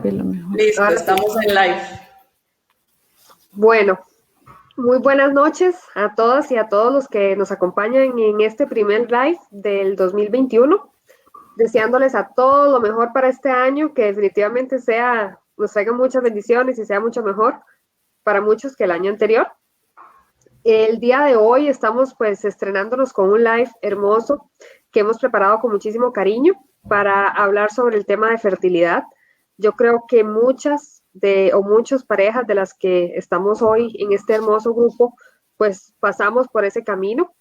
Pelo mejor. Listo, estamos en live. Bueno, muy buenas noches a todas y a todos los que nos acompañan en este primer live del 2021. Deseándoles a todos lo mejor para este año, que definitivamente nos traiga muchas bendiciones y sea mucho mejor para muchos que el año anterior. El día de hoy estamos pues estrenándonos con un live hermoso que hemos preparado con muchísimo cariño para hablar sobre el tema de fertilidad. Yo creo que muchas o muchas parejas de las que estamos hoy en este hermoso grupo, pues pasamos por ese camino.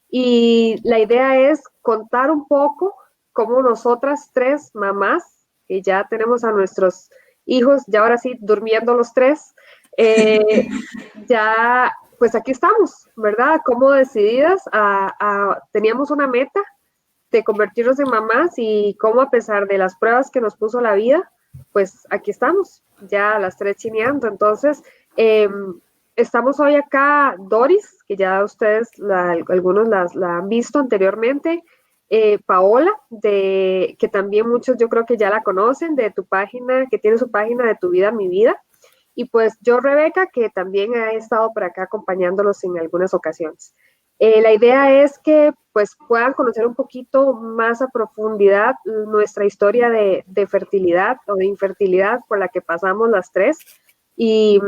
Y la idea es contar un poco cómo nosotras tres mamás, que ya tenemos a nuestros hijos, ya ahora sí, durmiendo los tres, ya pues aquí estamos, ¿verdad? Como decididas, teníamos una meta de convertirnos en mamás y cómo a pesar de las pruebas que nos puso la vida, pues aquí estamos, ya las tres chineando. Entonces, estamos hoy acá, Doris, que ya ustedes, algunos la han visto anteriormente, Paola, que también muchos yo creo que ya la conocen, de tu página, que tiene su página de Tu Vida, Mi Vida, y pues yo, Rebeca, que también he estado por acá acompañándolos en algunas ocasiones. La idea es que pues puedan conocer un poquito más a profundidad nuestra historia de fertilidad o de infertilidad por la que pasamos las tres y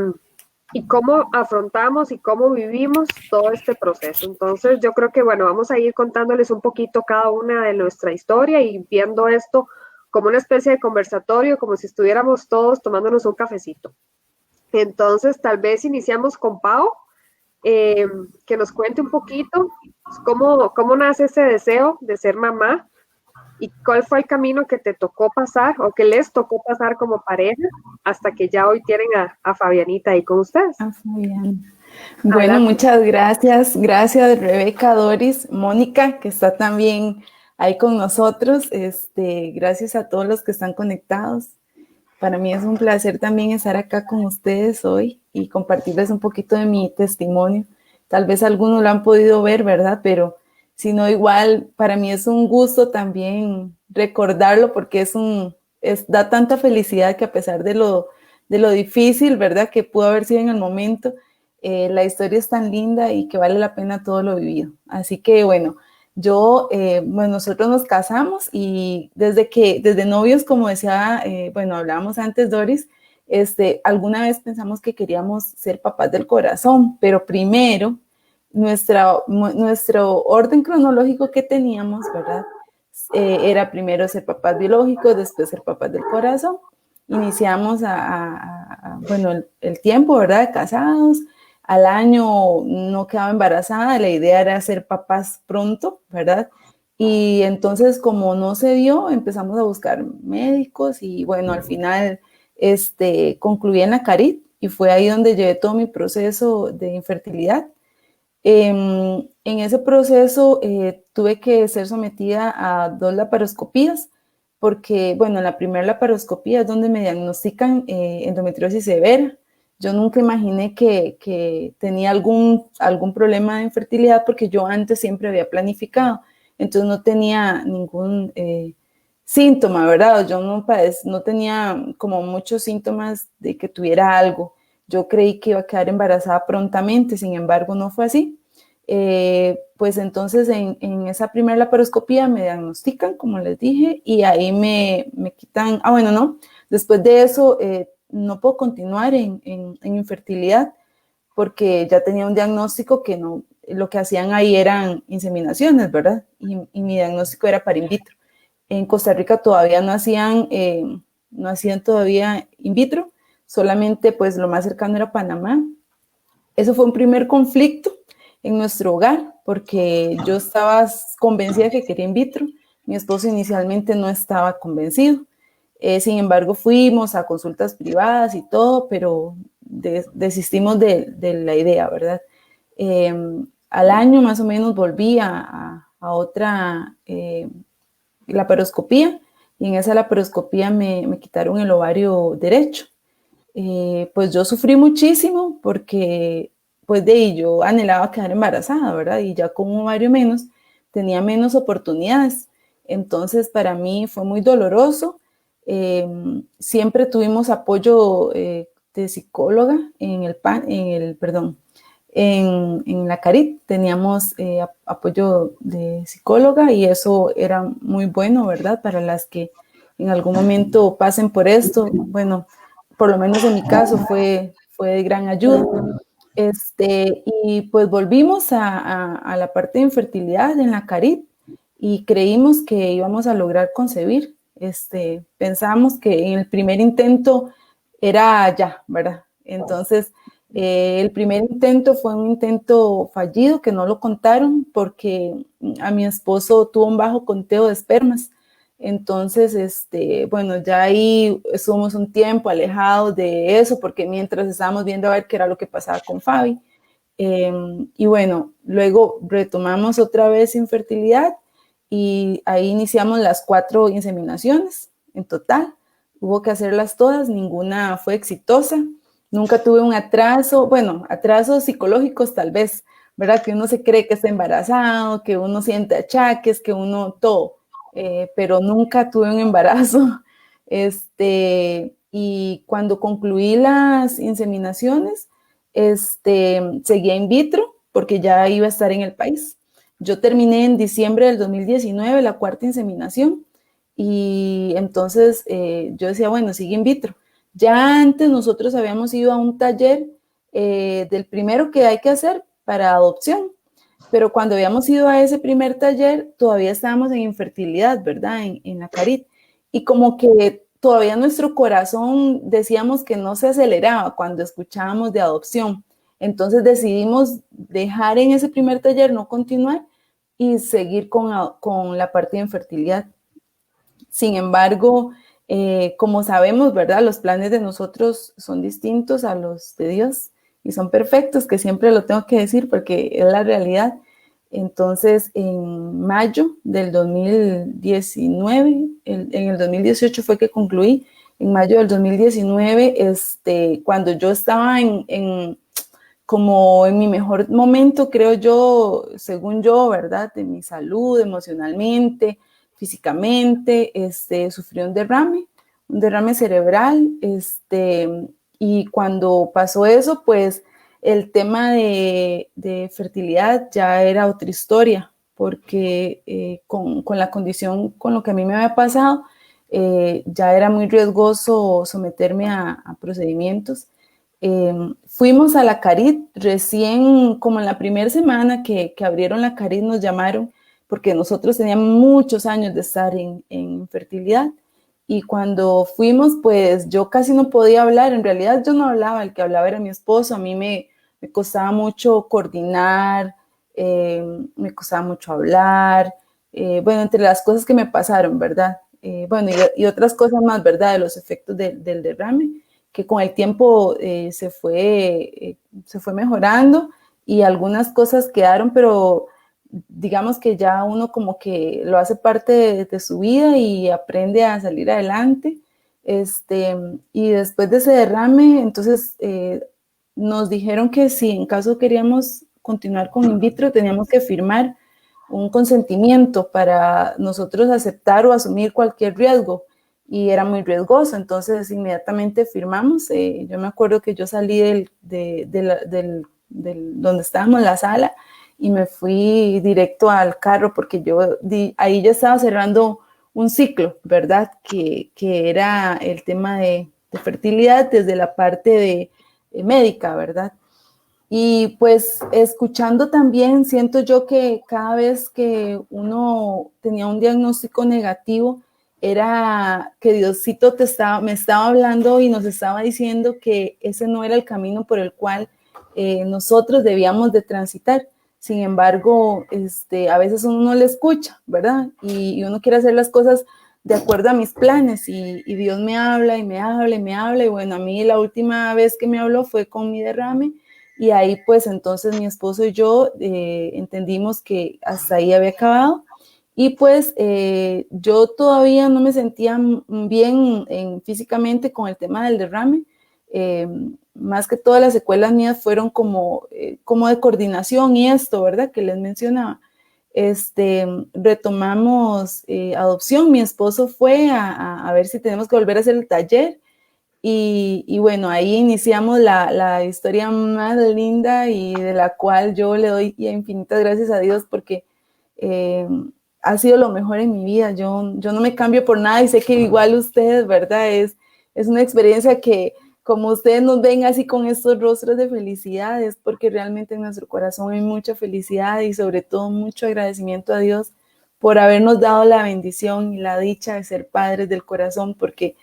cómo afrontamos y cómo vivimos todo este proceso. Entonces yo creo que bueno, vamos a ir contándoles un poquito cada una de nuestra historia y viendo esto como una especie de conversatorio, como si estuviéramos todos tomándonos un cafecito. Entonces tal vez iniciamos con Pau. Que nos cuente un poquito cómo nace ese deseo de ser mamá y cuál fue el camino que te tocó pasar o que les tocó pasar como pareja hasta que ya hoy tienen a Fabianita ahí con ustedes. A Fabián. Bueno, adelante. Muchas gracias. Gracias, Rebeca, Doris, Mónica, que está también ahí con nosotros. Gracias a todos los que están conectados. Para mí es un placer también estar acá con ustedes hoy y compartirles un poquito de mi testimonio. Tal vez algunos lo han podido ver, ¿verdad? Pero si no, igual para mí es un gusto también recordarlo porque da tanta felicidad que a pesar de lo difícil, ¿verdad? Que pudo haber sido en el momento, la historia es tan linda y que vale la pena todo lo vivido. Así que bueno, nosotros nos casamos y desde novios, como decía, hablábamos antes, Doris, alguna vez pensamos que queríamos ser papás del corazón, pero primero, nuestro orden cronológico que teníamos, ¿verdad? Era primero ser papás biológicos, después ser papás del corazón. Iniciamos el tiempo, ¿verdad? De casados. Al año no quedaba embarazada, la idea era ser papás pronto, ¿verdad? Y entonces como no se dio, empezamos a buscar médicos y bueno, al final concluí en la Carit y fue ahí donde llevé todo mi proceso de infertilidad. En ese proceso tuve que ser sometida a 2 laparoscopías porque, bueno, la primera laparoscopía es donde me diagnostican endometriosis severa. Yo nunca imaginé que tenía algún problema de infertilidad porque yo antes siempre había planificado, entonces no tenía ningún síntoma, ¿verdad? Yo no tenía como muchos síntomas de que tuviera algo. Yo creí que iba a quedar embarazada prontamente, sin embargo no fue así. Pues entonces en esa primera laparoscopía me diagnostican, como les dije, y ahí me quitan, después de eso no puedo continuar en infertilidad porque ya tenía un diagnóstico que no, lo que hacían ahí eran inseminaciones, ¿verdad? Y mi diagnóstico era para in vitro. En Costa Rica todavía no hacían todavía in vitro, solamente pues lo más cercano era Panamá. Eso fue un primer conflicto en nuestro hogar, porque yo estaba convencida de que quería in vitro, mi esposo inicialmente no estaba convencido. Sin embargo, fuimos a consultas privadas y todo, pero desistimos de la idea, ¿verdad? Al año más o menos volví a otra laparoscopía y en esa laparoscopía me quitaron el ovario derecho. Pues yo sufrí muchísimo porque pues yo anhelaba quedar embarazada, ¿verdad? Y ya con un ovario menos, tenía menos oportunidades. Entonces para mí fue muy doloroso. siempre tuvimos apoyo de psicóloga en la Carit teníamos apoyo de psicóloga y eso era muy bueno, ¿verdad? Para las que en algún momento pasen por esto. Bueno, por lo menos en mi caso fue de gran ayuda. Y pues volvimos a la parte de infertilidad en la Carit y creímos que íbamos a lograr concebir. Pensamos que en el primer intento era ya, ¿verdad? Entonces, el primer intento fue un intento fallido que no lo contaron porque a mi esposo tuvo un bajo conteo de espermas. Entonces, bueno, ya ahí estuvimos un tiempo alejados de eso porque mientras estábamos viendo a ver qué era lo que pasaba con Fabi. Y bueno, luego retomamos otra vez infertilidad y ahí iniciamos las 4 inseminaciones en total. Hubo que hacerlas todas, ninguna fue exitosa. Nunca tuve un atraso, bueno, atrasos psicológicos tal vez, ¿verdad? Que uno se cree que está embarazado, que uno siente achaques, que uno todo, pero nunca tuve un embarazo. Y cuando concluí las inseminaciones, seguía in vitro porque ya iba a estar en el país. Yo terminé en diciembre del 2019 la 4ª inseminación y entonces yo decía, bueno, sigue in vitro. Ya antes nosotros habíamos ido a un taller del primero que hay que hacer para adopción, pero cuando habíamos ido a ese primer taller todavía estábamos en infertilidad, ¿verdad? En la Carit. Y como que todavía nuestro corazón decíamos que no se aceleraba cuando escuchábamos de adopción. Entonces decidimos dejar en ese primer taller, no continuar y seguir con la parte de infertilidad. Sin embargo, como sabemos, ¿verdad? Los planes de nosotros son distintos a los de Dios y son perfectos, que siempre lo tengo que decir porque es la realidad. Entonces, en mayo del 2019, en el 2018 fue que concluí, en mayo del 2019, cuando yo estaba como en mi mejor momento, creo yo, según yo, ¿verdad? De mi salud, emocionalmente, físicamente, sufrí un derrame cerebral, y cuando pasó eso, pues el tema de fertilidad ya era otra historia, porque con la condición, con lo que a mí me había pasado, ya era muy riesgoso someterme a procedimientos. Fuimos a la Carit, recién como en la primera semana que abrieron la Carit nos llamaron, porque nosotros teníamos muchos años de estar en fertilidad, y cuando fuimos, pues yo casi no podía hablar, en realidad yo no hablaba, el que hablaba era mi esposo, a mí me costaba mucho coordinar, me costaba mucho hablar, bueno, entre las cosas que me pasaron, ¿verdad? Bueno, y otras cosas más, ¿verdad? De los efectos del derrame, que con el tiempo se fue mejorando y algunas cosas quedaron, pero digamos que ya uno como que lo hace parte de su vida y aprende a salir adelante. Y después de ese derrame, entonces nos dijeron que si en caso queríamos continuar con in vitro, teníamos que firmar un consentimiento para nosotros aceptar o asumir cualquier riesgo y era muy riesgoso, entonces inmediatamente firmamos. Yo me acuerdo que yo salí del donde estábamos, la sala, y me fui directo al carro porque ahí ya estaba cerrando un ciclo, ¿verdad? Que era el tema de fertilidad desde la parte de médica, ¿verdad? Y pues escuchando también, siento yo que cada vez que uno tenía un diagnóstico negativo, era que Diosito me estaba hablando y nos estaba diciendo que ese no era el camino por el cual nosotros debíamos de transitar. Sin embargo, a veces uno no le escucha, ¿verdad? Y uno quiere hacer las cosas de acuerdo a mis planes y Dios me habla y me habla y me habla. Y bueno, a mí la última vez que me habló fue con mi derrame. Y ahí pues entonces mi esposo y yo entendimos que hasta ahí había acabado. Y pues yo todavía no me sentía bien físicamente con el tema del derrame. Más que todas las secuelas mías fueron como de coordinación y esto, ¿verdad? Que les mencionaba. retomamos adopción. Mi esposo fue a ver si tenemos que volver a hacer el taller. Y bueno, ahí iniciamos la historia más linda y de la cual yo le doy infinitas gracias a Dios porque ha sido lo mejor en mi vida. Yo no me cambio por nada y sé que igual ustedes, ¿verdad? Es una experiencia que como ustedes nos ven así con estos rostros de felicidad, es porque realmente en nuestro corazón hay mucha felicidad y sobre todo mucho agradecimiento a Dios por habernos dado la bendición y la dicha de ser padres del corazón, porque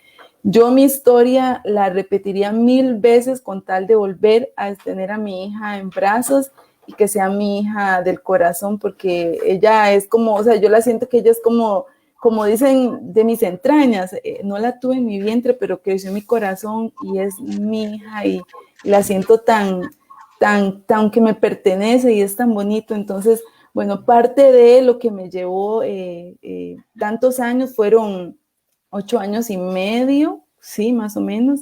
yo mi historia la repetiría 1000 veces con tal de volver a tener a mi hija en brazos y que sea mi hija del corazón, porque ella es como, o sea, yo la siento que ella es como dicen, de mis entrañas. No la tuve en mi vientre, pero creció en mi corazón y es mi hija y la siento tan que me pertenece y es tan bonito. Entonces, bueno, parte de lo que me llevó tantos años fueron 8 años y medio, sí, más o menos.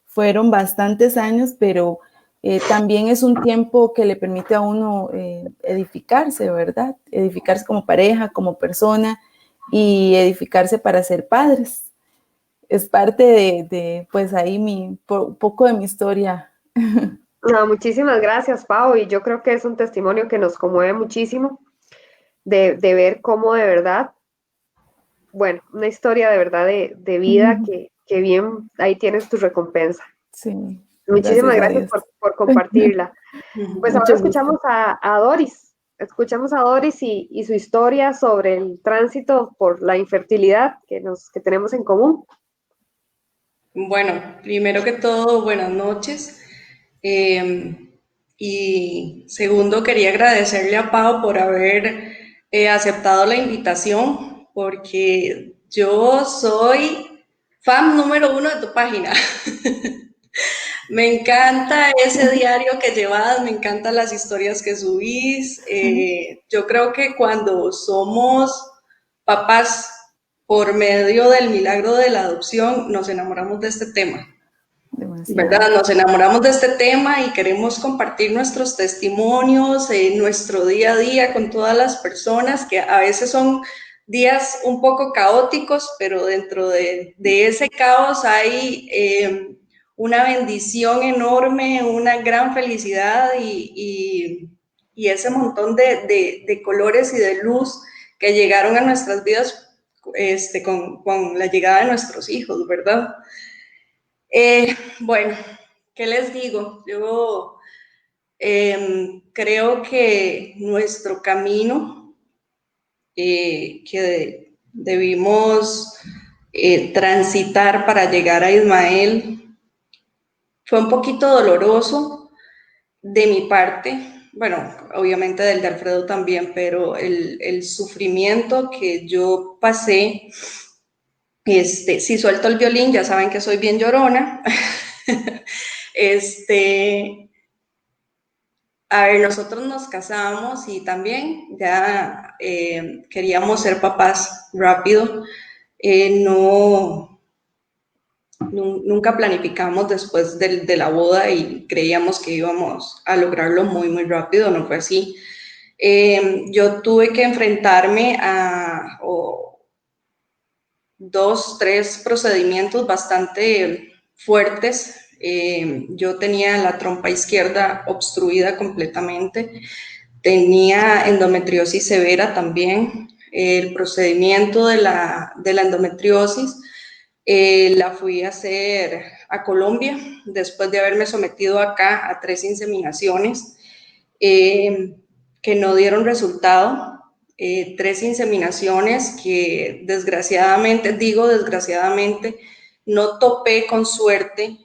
Fueron bastantes años, pero también es un tiempo que le permite a uno edificarse, ¿verdad? Edificarse como pareja, como persona y edificarse para ser padres. Es parte pues ahí poco de mi historia. No, muchísimas gracias, Pau, y yo creo que es un testimonio que nos conmueve muchísimo de ver cómo de verdad, bueno, una historia de verdad de vida que bien, ahí tienes tu recompensa. Sí, Muchísimas gracias a gracias Dios. por compartirla. Pues ahora Mucho gusto. escuchamos a Doris y su historia sobre el tránsito por la infertilidad que tenemos en común. Bueno, primero que todo, buenas noches. Eh, y segundo, quería agradecerle a Pau por haber aceptado la invitación, porque yo soy fan número uno de tu página. Me encanta ese diario que llevas, me encantan las historias que subís. Yo creo que cuando somos papás por medio del milagro de la adopción, nos enamoramos de este tema, Demasiado. ¿verdad? Nos enamoramos de este tema y queremos compartir nuestros testimonios, nuestro día a día con todas las personas, que a veces son días un poco caóticos, pero dentro de ese caos hay una bendición enorme, una gran felicidad y ese montón de colores y de luz que llegaron a nuestras vidas con la llegada de nuestros hijos, ¿verdad? Bueno, ¿qué les digo? Yo creo que nuestro camino que debimos transitar para llegar a Ismael fue un poquito doloroso de mi parte, bueno, obviamente del de Alfredo también, pero el sufrimiento que yo pasé, si suelto el violín, ya saben que soy bien llorona. este, A ver, nosotros nos casamos y también ya queríamos ser papás rápido. No, nunca planificamos después de la boda y creíamos que íbamos a lograrlo muy, muy rápido. No fue así. Yo tuve que enfrentarme a 2, 3 procedimientos bastante fuertes. Yo tenía la trompa izquierda obstruida completamente, tenía endometriosis severa también. El procedimiento de la endometriosis la fui a hacer a Colombia después de haberme sometido acá a 3 inseminaciones que no dieron resultado. 3 inseminaciones que desgraciadamente, no topé con suerte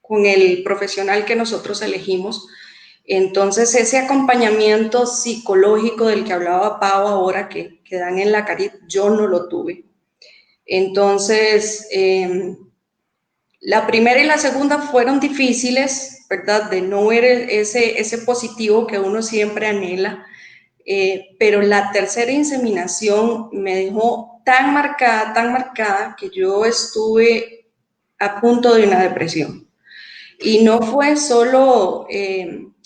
con el profesional que nosotros elegimos. Entonces, ese acompañamiento psicológico del que hablaba Pau ahora, que dan en la Carit, yo no lo tuve. Entonces, la primera y la segunda fueron difíciles, ¿verdad? De no ver ese positivo que uno siempre anhela. Pero la tercera inseminación me dejó tan marcada, que yo estuve a punto de una depresión. Y no fue solo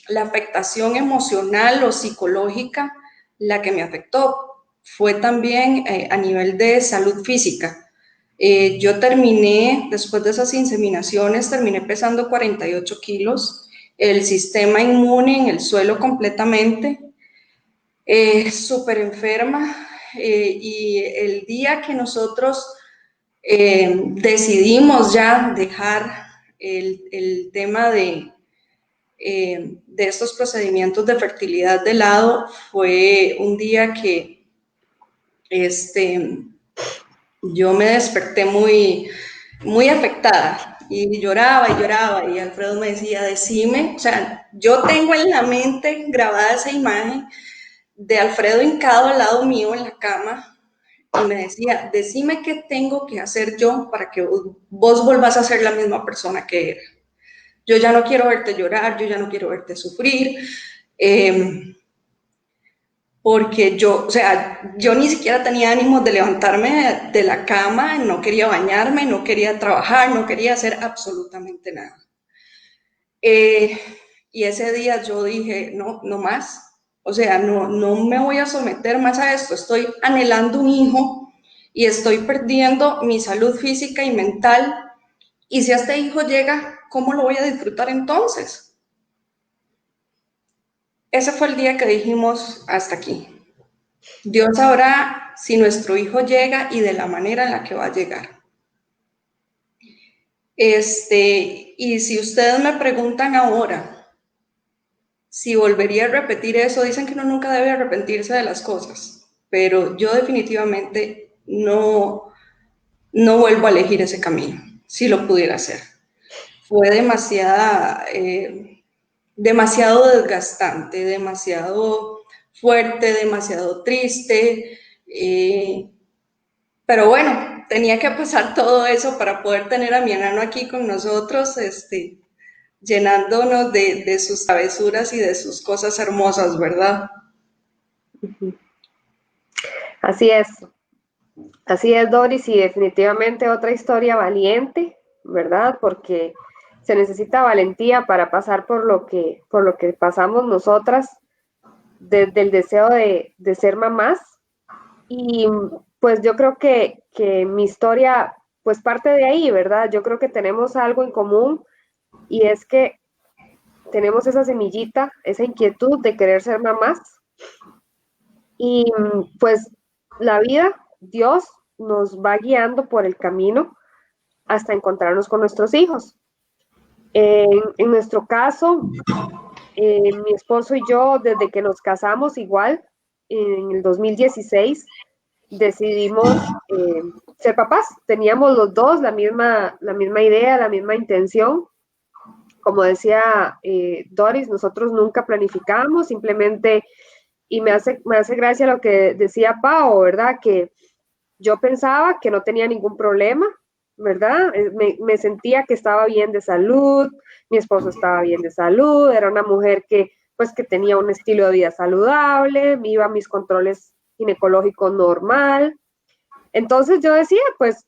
la afectación emocional o psicológica la que me afectó, fue también a nivel de salud física. Yo terminé, después de esas inseminaciones, terminé pesando 48 kilos, el sistema inmune en el suelo completamente, súper enferma, y el día que nosotros decidimos ya dejar el tema de estos procedimientos de fertilidad de lado, fue un día que yo me desperté muy, muy afectada y lloraba y Alfredo me decía, decime, o sea, yo tengo en la mente grabada esa imagen de Alfredo hincado al lado mío en la cama y me decía, decime qué tengo que hacer yo para que vos volvás a ser la misma persona que era. Yo ya no quiero verte llorar, yo ya no quiero verte sufrir, porque yo, o sea, yo ni siquiera tenía ánimos de levantarme de la cama, no quería bañarme, no quería trabajar, no quería hacer absolutamente nada. Y ese día yo dije, no, no más, o sea, no me voy a someter más a esto, estoy anhelando un hijo y estoy perdiendo mi salud física y mental, y si este hijo llega, ¿cómo lo voy a disfrutar entonces? Ese fue el día que dijimos, hasta aquí. Dios sabrá si nuestro hijo llega y de la manera en la que va a llegar. Y si ustedes me preguntan ahora si volvería a repetir eso, dicen que uno nunca debe arrepentirse de las cosas, pero yo definitivamente no vuelvo a elegir ese camino, si lo pudiera hacer. Fue demasiado desgastante, demasiado fuerte, demasiado triste, pero bueno, tenía que pasar todo eso para poder tener a mi enano aquí con nosotros, llenándonos de sus travesuras y de sus cosas hermosas, ¿verdad? Así es, Doris, y definitivamente otra historia valiente, ¿verdad? Porque se necesita valentía para pasar por lo que pasamos nosotras, desde el deseo de ser mamás. Y pues yo creo que mi historia, pues parte de ahí, ¿verdad? Yo creo que tenemos algo en común, y es que tenemos esa semillita, esa inquietud de querer ser mamás. Y pues la vida, Dios nos va guiando por el camino hasta encontrarnos con nuestros hijos. En nuestro caso, mi esposo y yo, desde que nos casamos, igual, en el 2016, decidimos ser papás. Teníamos los dos la misma idea, la misma intención. Como decía Doris, nosotros nunca planificamos, simplemente, y me hace gracia lo que decía Pau, ¿verdad? Que yo pensaba que no tenía ningún problema, ¿verdad? Me sentía que estaba bien de salud, mi esposo estaba bien de salud, era una mujer que, pues, que tenía un estilo de vida saludable, iba a mis controles ginecológicos normal. Entonces yo decía, pues,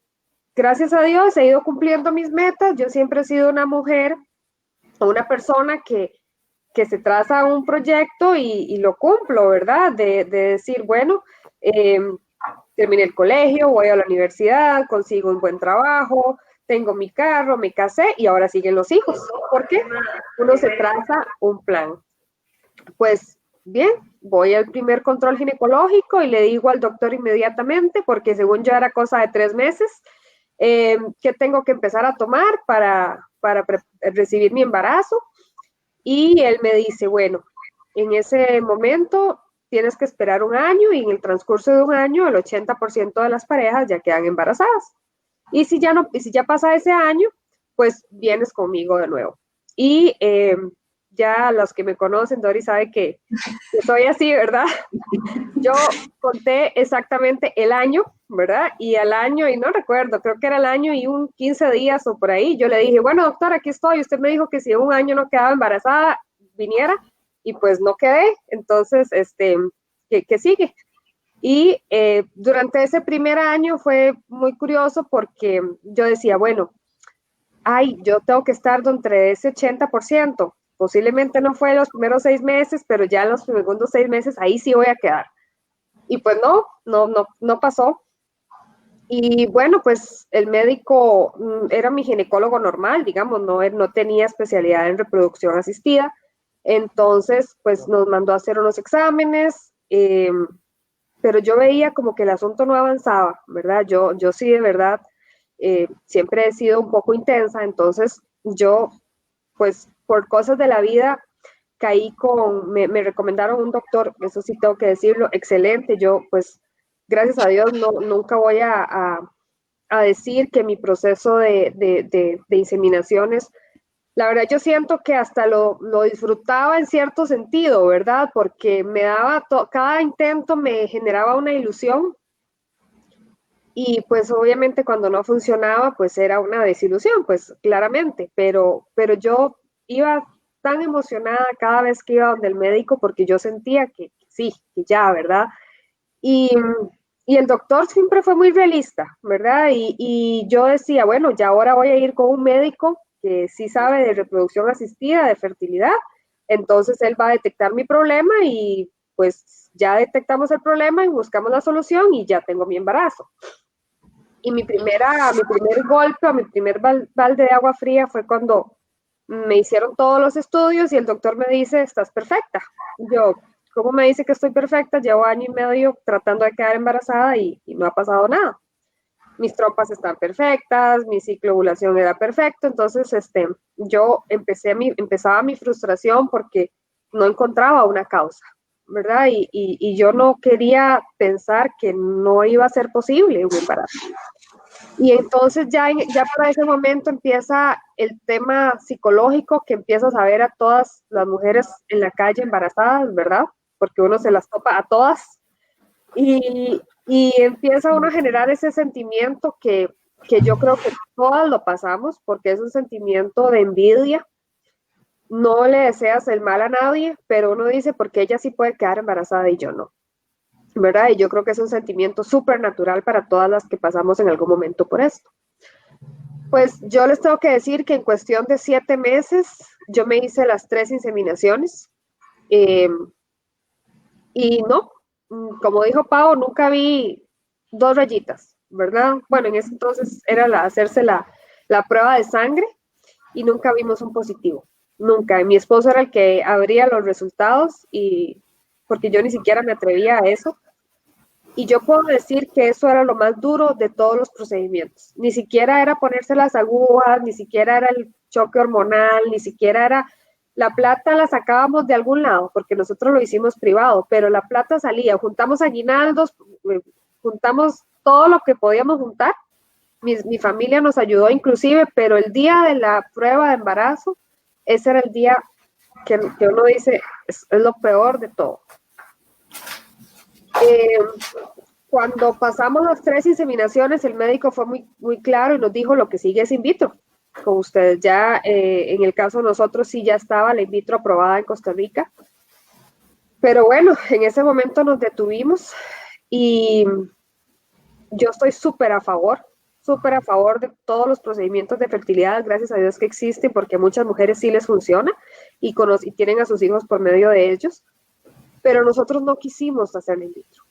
gracias a Dios he ido cumpliendo mis metas. Yo siempre he sido una mujer o una persona que se traza un proyecto y lo cumplo, ¿verdad? De decir, bueno, terminé el colegio, voy a la universidad, consigo un buen trabajo, tengo mi carro, me casé y ahora siguen los hijos. ¿Por qué? Uno se traza un plan. Pues bien, voy al primer control ginecológico y le digo al doctor inmediatamente, porque según yo era cosa de 3 meses, que tengo que empezar a tomar para recibir mi embarazo. Y él me dice, bueno, en ese momento tienes que esperar 1 año, y en el transcurso de 1 año el 80% de las parejas ya quedan embarazadas. Y si ya pasa ese año, pues vienes conmigo de nuevo. Y ya los que me conocen, Doris sabe que soy así, ¿verdad? Yo conté exactamente el año, ¿verdad? Y al año, y no recuerdo, creo que era el año y 15 días o por ahí, yo le dije, bueno, doctor, aquí estoy. Usted me dijo que si 1 año no quedaba embarazada, viniera, y pues no quedé. Entonces, ¿qué sigue? Y durante ese primer año fue muy curioso, porque yo decía, bueno, yo tengo que estar entre ese 80%. Posiblemente no fue los primeros 6 meses, pero ya en los segundos 6 meses, ahí sí voy a quedar. Y pues no pasó. Y bueno, pues el médico era mi ginecólogo normal, digamos, no tenía especialidad en reproducción asistida. Entonces, pues nos mandó a hacer unos exámenes, pero yo veía como que el asunto no avanzaba, ¿verdad? Yo sí, de verdad, siempre he sido un poco intensa, entonces yo, pues por cosas de la vida, me recomendaron un doctor, eso sí tengo que decirlo, excelente. Yo, pues, gracias a Dios, nunca voy a decir que mi proceso de inseminaciones, la verdad yo siento que hasta lo disfrutaba en cierto sentido, ¿verdad? Porque me daba, cada intento me generaba una ilusión y pues obviamente cuando no funcionaba, pues era una desilusión, pues claramente, pero yo iba tan emocionada cada vez que iba donde el médico porque yo sentía que sí, que ya, ¿verdad? Y, y el doctor siempre fue muy realista, ¿verdad? Y yo decía, bueno, ya ahora voy a ir con un médico que sí sabe de reproducción asistida, de fertilidad, entonces él va a detectar mi problema y pues ya detectamos el problema y buscamos la solución y ya tengo mi embarazo. Y mi primer golpe o mi primer balde de agua fría fue cuando me hicieron todos los estudios y el doctor me dice, estás perfecta. Yo, ¿cómo me dice que estoy perfecta? Llevo año y medio tratando de quedar embarazada y no ha pasado nada. Mis trompas están perfectas, mi ciclo de ovulación era perfecto, entonces yo empezaba mi frustración porque no encontraba una causa, ¿verdad? Y yo no quería pensar que no iba a ser posible un embarazo. Y entonces ya para ese momento empieza el tema psicológico, que empiezas a ver a todas las mujeres en la calle embarazadas, ¿verdad? Porque uno se las topa a todas y empieza uno a generar ese sentimiento que yo creo que todas lo pasamos, porque es un sentimiento de envidia. No le deseas el mal a nadie, pero uno dice, porque ella sí puede quedar embarazada y yo no, ¿verdad? Y yo creo que es un sentimiento súper natural para todas las que pasamos en algún momento por esto. Pues yo les tengo que decir que en cuestión de 7 meses yo me hice las 3 inseminaciones y no, como dijo Pau, nunca vi 2 rayitas, ¿verdad? Bueno, en ese entonces era hacerse la prueba de sangre y nunca vimos un positivo, nunca. Mi esposo era el que abría los resultados y porque yo ni siquiera me atrevía a eso. Y yo puedo decir que eso era lo más duro de todos los procedimientos. Ni siquiera era ponerse las agujas, ni siquiera era el choque hormonal, ni siquiera era... La plata la sacábamos de algún lado, porque nosotros lo hicimos privado, pero la plata salía. Juntamos aguinaldos, juntamos todo lo que podíamos juntar. Mi familia nos ayudó inclusive, pero el día de la prueba de embarazo, ese era el día que uno dice, es lo peor de todo. Cuando pasamos las 3 inseminaciones, el médico fue muy claro y nos dijo lo que sigue es in vitro. Con ustedes ya, en el caso de nosotros, sí ya estaba la in vitro aprobada en Costa Rica. Pero bueno, en ese momento nos detuvimos y yo estoy súper a favor de todos los procedimientos de fertilidad, gracias a Dios que existen, porque a muchas mujeres sí les funciona y tienen a sus hijos por medio de ellos. Pero nosotros no quisimos hacer in vitro.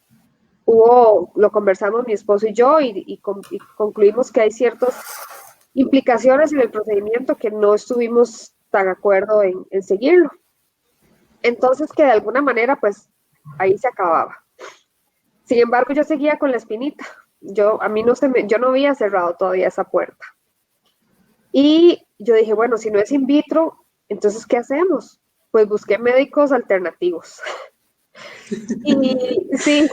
Lo conversamos mi esposo y yo y concluimos que hay ciertas implicaciones en el procedimiento que no estuvimos tan de acuerdo en seguirlo. Entonces que de alguna manera pues ahí se acababa. Sin embargo, yo seguía con la espinita. Yo no había cerrado todavía esa puerta. Y yo dije, bueno, si no es in vitro, entonces ¿qué hacemos? Pues busqué médicos alternativos. Y sí,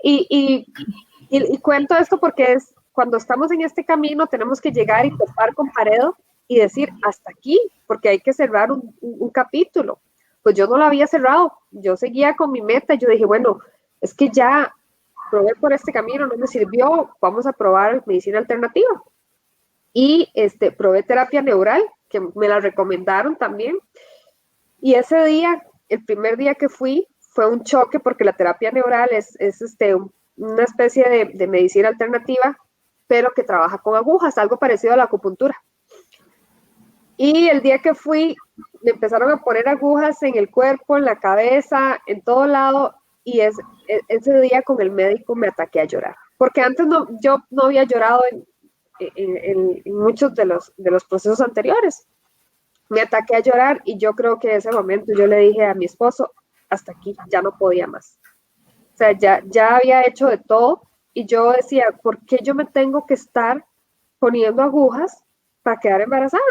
y cuento esto porque cuando estamos en este camino tenemos que llegar y topar con pared y decir hasta aquí, porque hay que cerrar un capítulo. Pues yo no lo había cerrado, yo seguía con mi meta, yo dije, bueno, es que ya probé por este camino, no me sirvió, vamos a probar medicina alternativa. Y probé terapia neural, que me la recomendaron también. Y ese día, el primer día que fui, fue un choque porque la terapia neural es una especie de medicina alternativa, pero que trabaja con agujas, algo parecido a la acupuntura. Y el día que fui, me empezaron a poner agujas en el cuerpo, en la cabeza, en todo lado, y ese día con el médico me ataqué a llorar, porque antes yo no había llorado en muchos de los procesos anteriores. Me ataqué a llorar y yo creo que en ese momento yo le dije a mi esposo, hasta aquí, ya no podía más. O sea, ya había hecho de todo y yo decía, ¿por qué yo me tengo que estar poniendo agujas para quedar embarazada?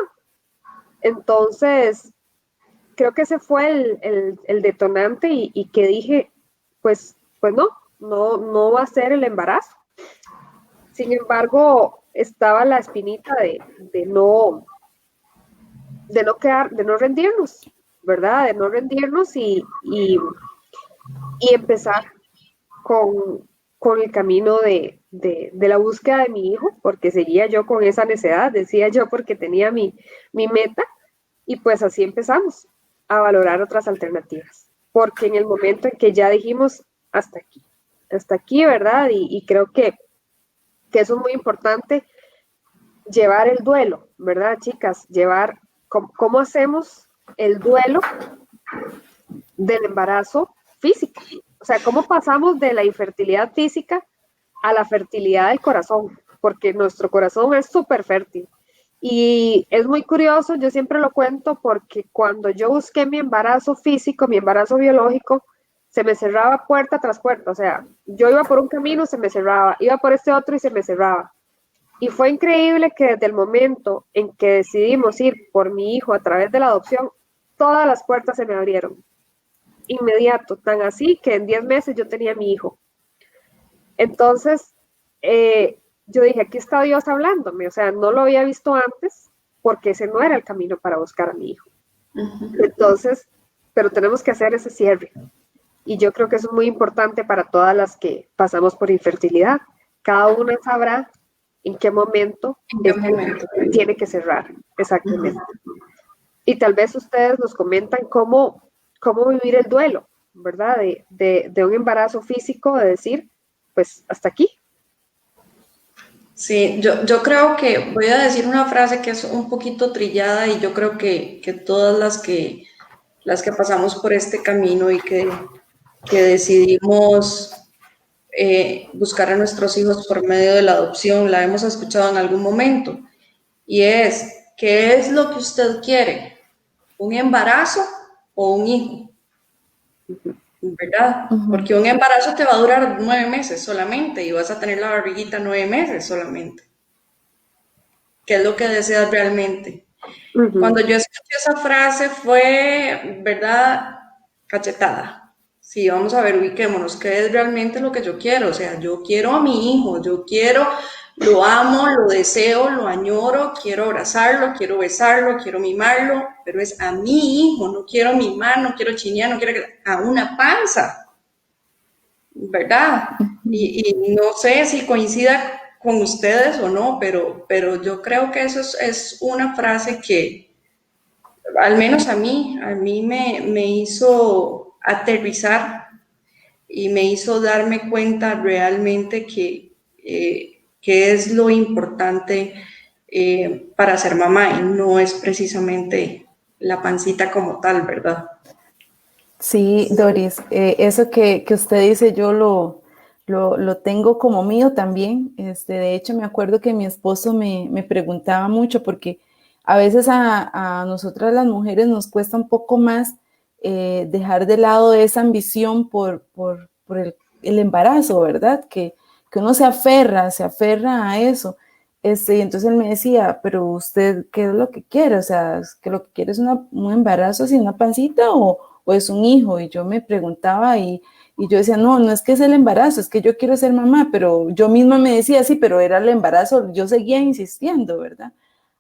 Entonces, creo que ese fue el detonante y que dije, pues no va a ser el embarazo. Sin embargo, estaba la espinita de no de no rendirnos, ¿verdad? De no rendirnos y empezar con el camino de la búsqueda de mi hijo, porque seguía yo con esa necedad, decía yo, porque tenía mi meta, y pues así empezamos a valorar otras alternativas, porque en el momento en que ya dijimos hasta aquí, ¿verdad? Y creo que eso es muy importante, llevar el duelo, ¿verdad, chicas? Llevar, ¿cómo hacemos el duelo del embarazo físico? O sea, ¿cómo pasamos de la infertilidad física a la fertilidad del corazón? Porque nuestro corazón es súper fértil. Y es muy curioso, yo siempre lo cuento, porque cuando yo busqué mi embarazo físico, mi embarazo biológico, se me cerraba puerta tras puerta. O sea, yo iba por un camino, se me cerraba, iba por este otro y se me cerraba. Y fue increíble que desde el momento en que decidimos ir por mi hijo a través de la adopción, todas las puertas se me abrieron. Inmediato, tan así que en 10 meses yo tenía a mi hijo. Entonces, yo dije, aquí está Dios hablándome, o sea, no lo había visto antes porque ese no era el camino para buscar a mi hijo. Entonces, pero tenemos que hacer ese cierre. Y yo creo que eso es muy importante para todas las que pasamos por infertilidad. Cada una sabrá en qué momento, tiene que cerrar, exactamente. Y tal vez ustedes nos comentan cómo vivir el duelo, ¿verdad? De un embarazo físico, de decir, pues hasta aquí. Sí, yo creo que voy a decir una frase que es un poquito trillada y yo creo que todas las que pasamos por este camino y que decidimos buscar a nuestros hijos por medio de la adopción, la hemos escuchado en algún momento. Y es, ¿qué es lo que usted quiere? ¿Un embarazo o un hijo? ¿Verdad? Porque un embarazo te va a durar 9 meses solamente y vas a tener la barriguita 9 meses solamente. ¿Qué es lo que deseas realmente? Cuando yo escuché esa frase fue, ¿verdad? Cachetada. Sí, vamos a ver, ubiquémonos, ¿qué es realmente lo que yo quiero? O sea, yo quiero a mi hijo, yo quiero, lo amo, lo deseo, lo añoro, quiero abrazarlo, quiero besarlo, quiero mimarlo, pero es a mi hijo, no quiero mimar, no quiero chinear, no quiero a una panza, ¿verdad? Y no sé si coincida con ustedes o no, pero yo creo que eso es una frase que, al menos a mí me hizo aterrizar y me hizo darme cuenta realmente que es lo importante para ser mamá y no es precisamente la pancita como tal, ¿verdad? Sí, Doris, eso que usted dice yo lo tengo como mío también. De hecho, me acuerdo que mi esposo me preguntaba mucho porque a veces a nosotras las mujeres nos cuesta un poco más dejar de lado esa ambición por el embarazo, ¿verdad? Que uno se aferra a eso. Y entonces él me decía, pero usted, ¿qué es lo que quiere? O sea, ¿es que lo que quiere es un embarazo sin una pancita o es un hijo? Y yo me preguntaba y yo decía, no es que es el embarazo, es que yo quiero ser mamá, pero yo misma me decía, sí, pero era el embarazo, yo seguía insistiendo, ¿verdad?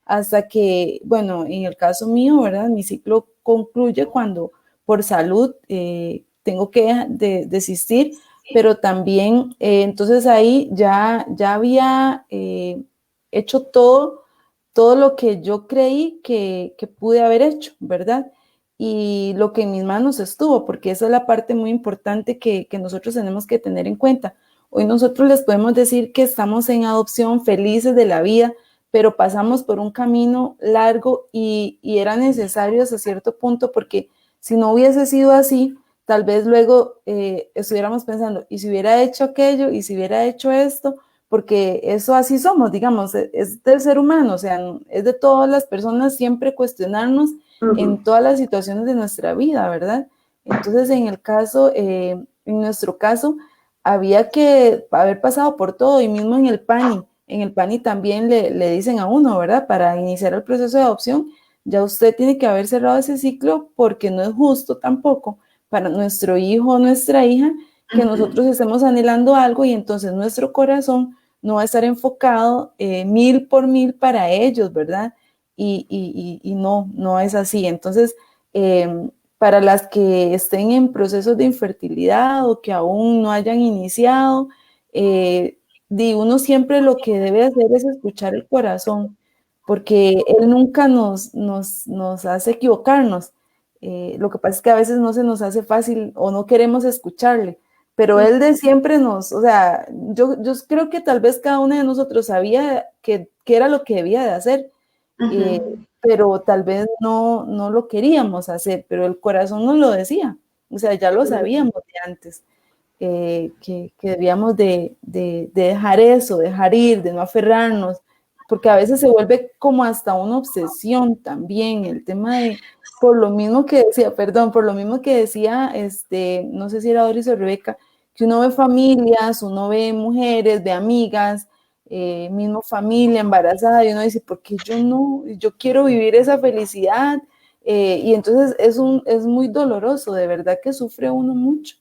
Hasta que, bueno, en el caso mío, ¿verdad? Mi ciclo concluye cuando por salud tengo que desistir, pero también, entonces ahí ya había hecho todo lo que yo creí que pude haber hecho, ¿verdad? Y lo que en mis manos estuvo, porque esa es la parte muy importante que nosotros tenemos que tener en cuenta. Hoy nosotros les podemos decir que estamos en adopción, felices de la vida, pero pasamos por un camino largo y era necesario hasta cierto punto, porque si no hubiese sido así, tal vez luego estuviéramos pensando, ¿y si hubiera hecho aquello? ¿Y si hubiera hecho esto? Porque eso así somos, digamos, es del ser humano, o sea, es de todas las personas siempre cuestionarnos en todas las situaciones de nuestra vida, ¿verdad? Entonces, en nuestro caso, había que haber pasado por todo, y mismo en el PANI también le dicen a uno, ¿verdad? Para iniciar el proceso de adopción, ya usted tiene que haber cerrado ese ciclo, porque no es justo tampoco para nuestro hijo o nuestra hija que nosotros estemos anhelando algo y entonces nuestro corazón no va a estar enfocado 1000 por 1000 para ellos, ¿verdad? Y no, no es así. Entonces, para las que estén en procesos de infertilidad o que aún no hayan iniciado, uno siempre lo que debe hacer es escuchar el corazón, porque él nunca nos hace equivocarnos. Lo que pasa es que a veces no se nos hace fácil o no queremos escucharle, pero él de siempre o sea, yo creo que tal vez cada uno de nosotros sabía que era lo que debía de hacer, pero tal vez no lo queríamos hacer, pero el corazón nos lo decía, o sea, ya lo sabíamos de antes, que debíamos de dejar eso, dejar ir, de no aferrarnos, porque a veces se vuelve como hasta una obsesión también, el tema de, por lo mismo que decía, perdón, por lo mismo que decía, no sé si era Doris o Rebeca, que uno ve familias, uno ve mujeres, ve amigas, mismo familia embarazada, y uno dice, ¿por qué yo no? Yo quiero vivir esa felicidad, y entonces es muy doloroso, de verdad que sufre uno mucho.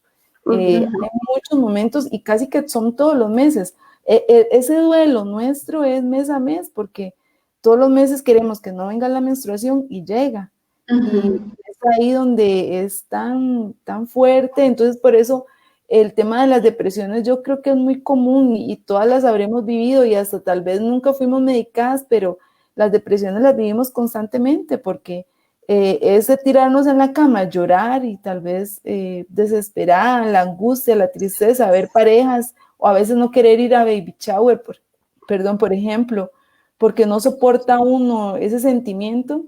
Hay muchos momentos y casi que son todos los meses. Ese duelo nuestro es mes a mes, porque todos los meses queremos que no venga la menstruación y llega. Y es ahí donde es tan fuerte. Entonces, por eso el tema de las depresiones yo creo que es muy común y todas las habremos vivido y hasta tal vez nunca fuimos medicadas, pero las depresiones las vivimos constantemente porque es de tirarnos en la cama, llorar y tal vez desesperada, la angustia, la tristeza, ver parejas o a veces no querer ir a baby shower, por ejemplo, porque no soporta uno ese sentimiento,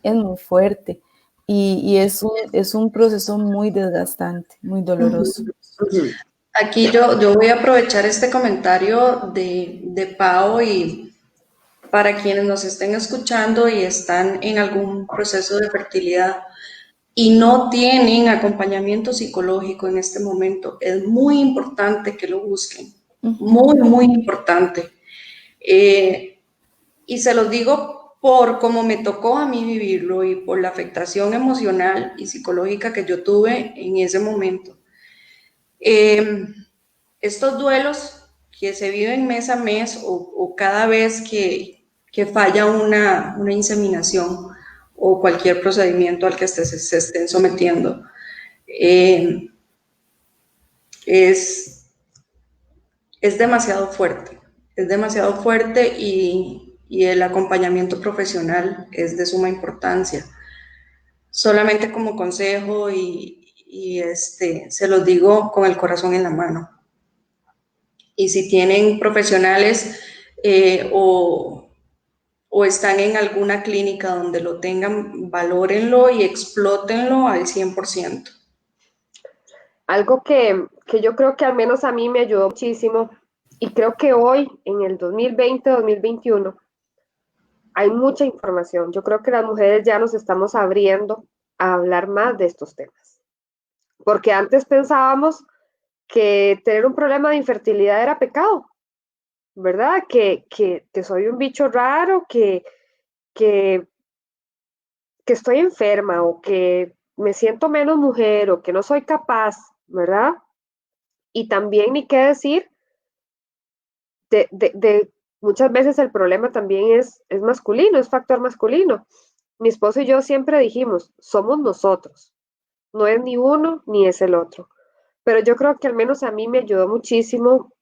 es muy fuerte y es un proceso muy desgastante, muy doloroso. Aquí yo voy a aprovechar este comentario de Pau y para quienes nos estén escuchando y están en algún proceso de fertilidad y no tienen acompañamiento psicológico en este momento, es muy importante que lo busquen, muy, muy importante. Y se los digo por cómo me tocó a mí vivirlo y por la afectación emocional y psicológica que yo tuve en ese momento. Estos duelos que se viven mes a mes o cada vez que falla una inseminación o cualquier procedimiento al que se estén sometiendo, es demasiado fuerte. Es demasiado fuerte y el acompañamiento profesional es de suma importancia. Solamente como consejo se los digo con el corazón en la mano. Y si tienen profesionales o están en alguna clínica donde lo tengan, valórenlo y explótenlo al 100%. Algo que yo creo que al menos a mí me ayudó muchísimo, y creo que hoy, en el 2020-2021, hay mucha información. Yo creo que las mujeres ya nos estamos abriendo a hablar más de estos temas. Porque antes pensábamos que tener un problema de infertilidad era pecado, ¿verdad? Que soy un bicho raro, que estoy enferma o que me siento menos mujer o que no soy capaz, ¿verdad? Y también ni qué decir de muchas veces el problema también es masculino, es factor masculino. Mi esposo y yo siempre dijimos, somos nosotros, no es ni uno ni es el otro. Pero yo creo que al menos a mí me ayudó muchísimo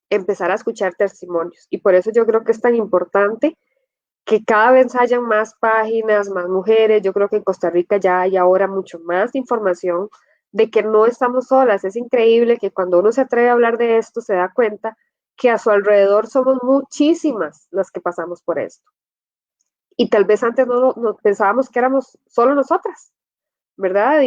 empezar a escuchar testimonios y por eso yo creo que es tan importante que cada vez hayan más páginas, más mujeres. Yo creo que en Costa Rica ya hay ahora mucho más información de que no estamos solas. Es increíble que cuando uno se atreve a hablar de esto se da cuenta que a su alrededor somos muchísimas las que pasamos por esto. Y tal vez antes no pensábamos que éramos solo nosotras, ¿verdad?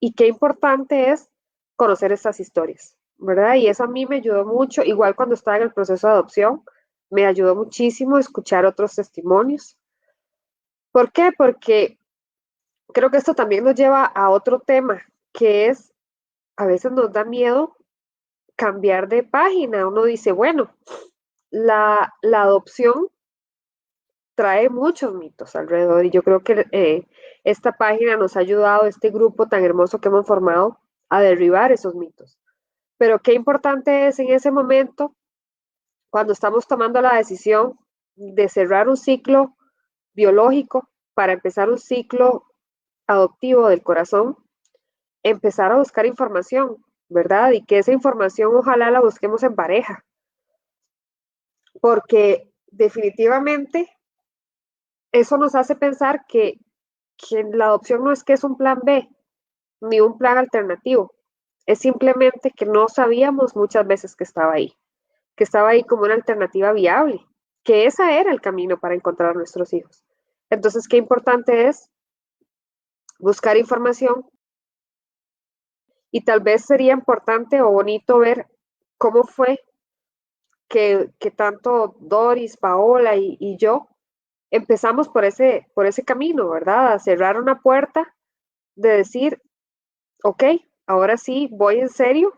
y qué importante es conocer estas historias, ¿verdad? Y eso a mí me ayudó mucho, igual cuando estaba en el proceso de adopción, me ayudó muchísimo escuchar otros testimonios. ¿Por qué? Porque creo que esto también nos lleva a otro tema, que es, a veces nos da miedo cambiar de página. Uno dice, bueno, la adopción trae muchos mitos alrededor y yo creo que esta página nos ha ayudado, este grupo tan hermoso que hemos formado, a derribar esos mitos. Pero qué importante es en ese momento, cuando estamos tomando la decisión de cerrar un ciclo biológico para empezar un ciclo adoptivo del corazón, empezar a buscar información, ¿verdad? Y que esa información ojalá la busquemos en pareja, porque definitivamente eso nos hace pensar que la adopción no es que es un plan B, ni un plan alternativo, es simplemente que no sabíamos muchas veces que estaba ahí como una alternativa viable, que ese era el camino para encontrar a nuestros hijos. Entonces, qué importante es buscar información y tal vez sería importante o bonito ver cómo fue que tanto Doris, Paola y yo empezamos por ese camino, ¿verdad? A cerrar una puerta de decir, ok, ahora sí, voy en serio.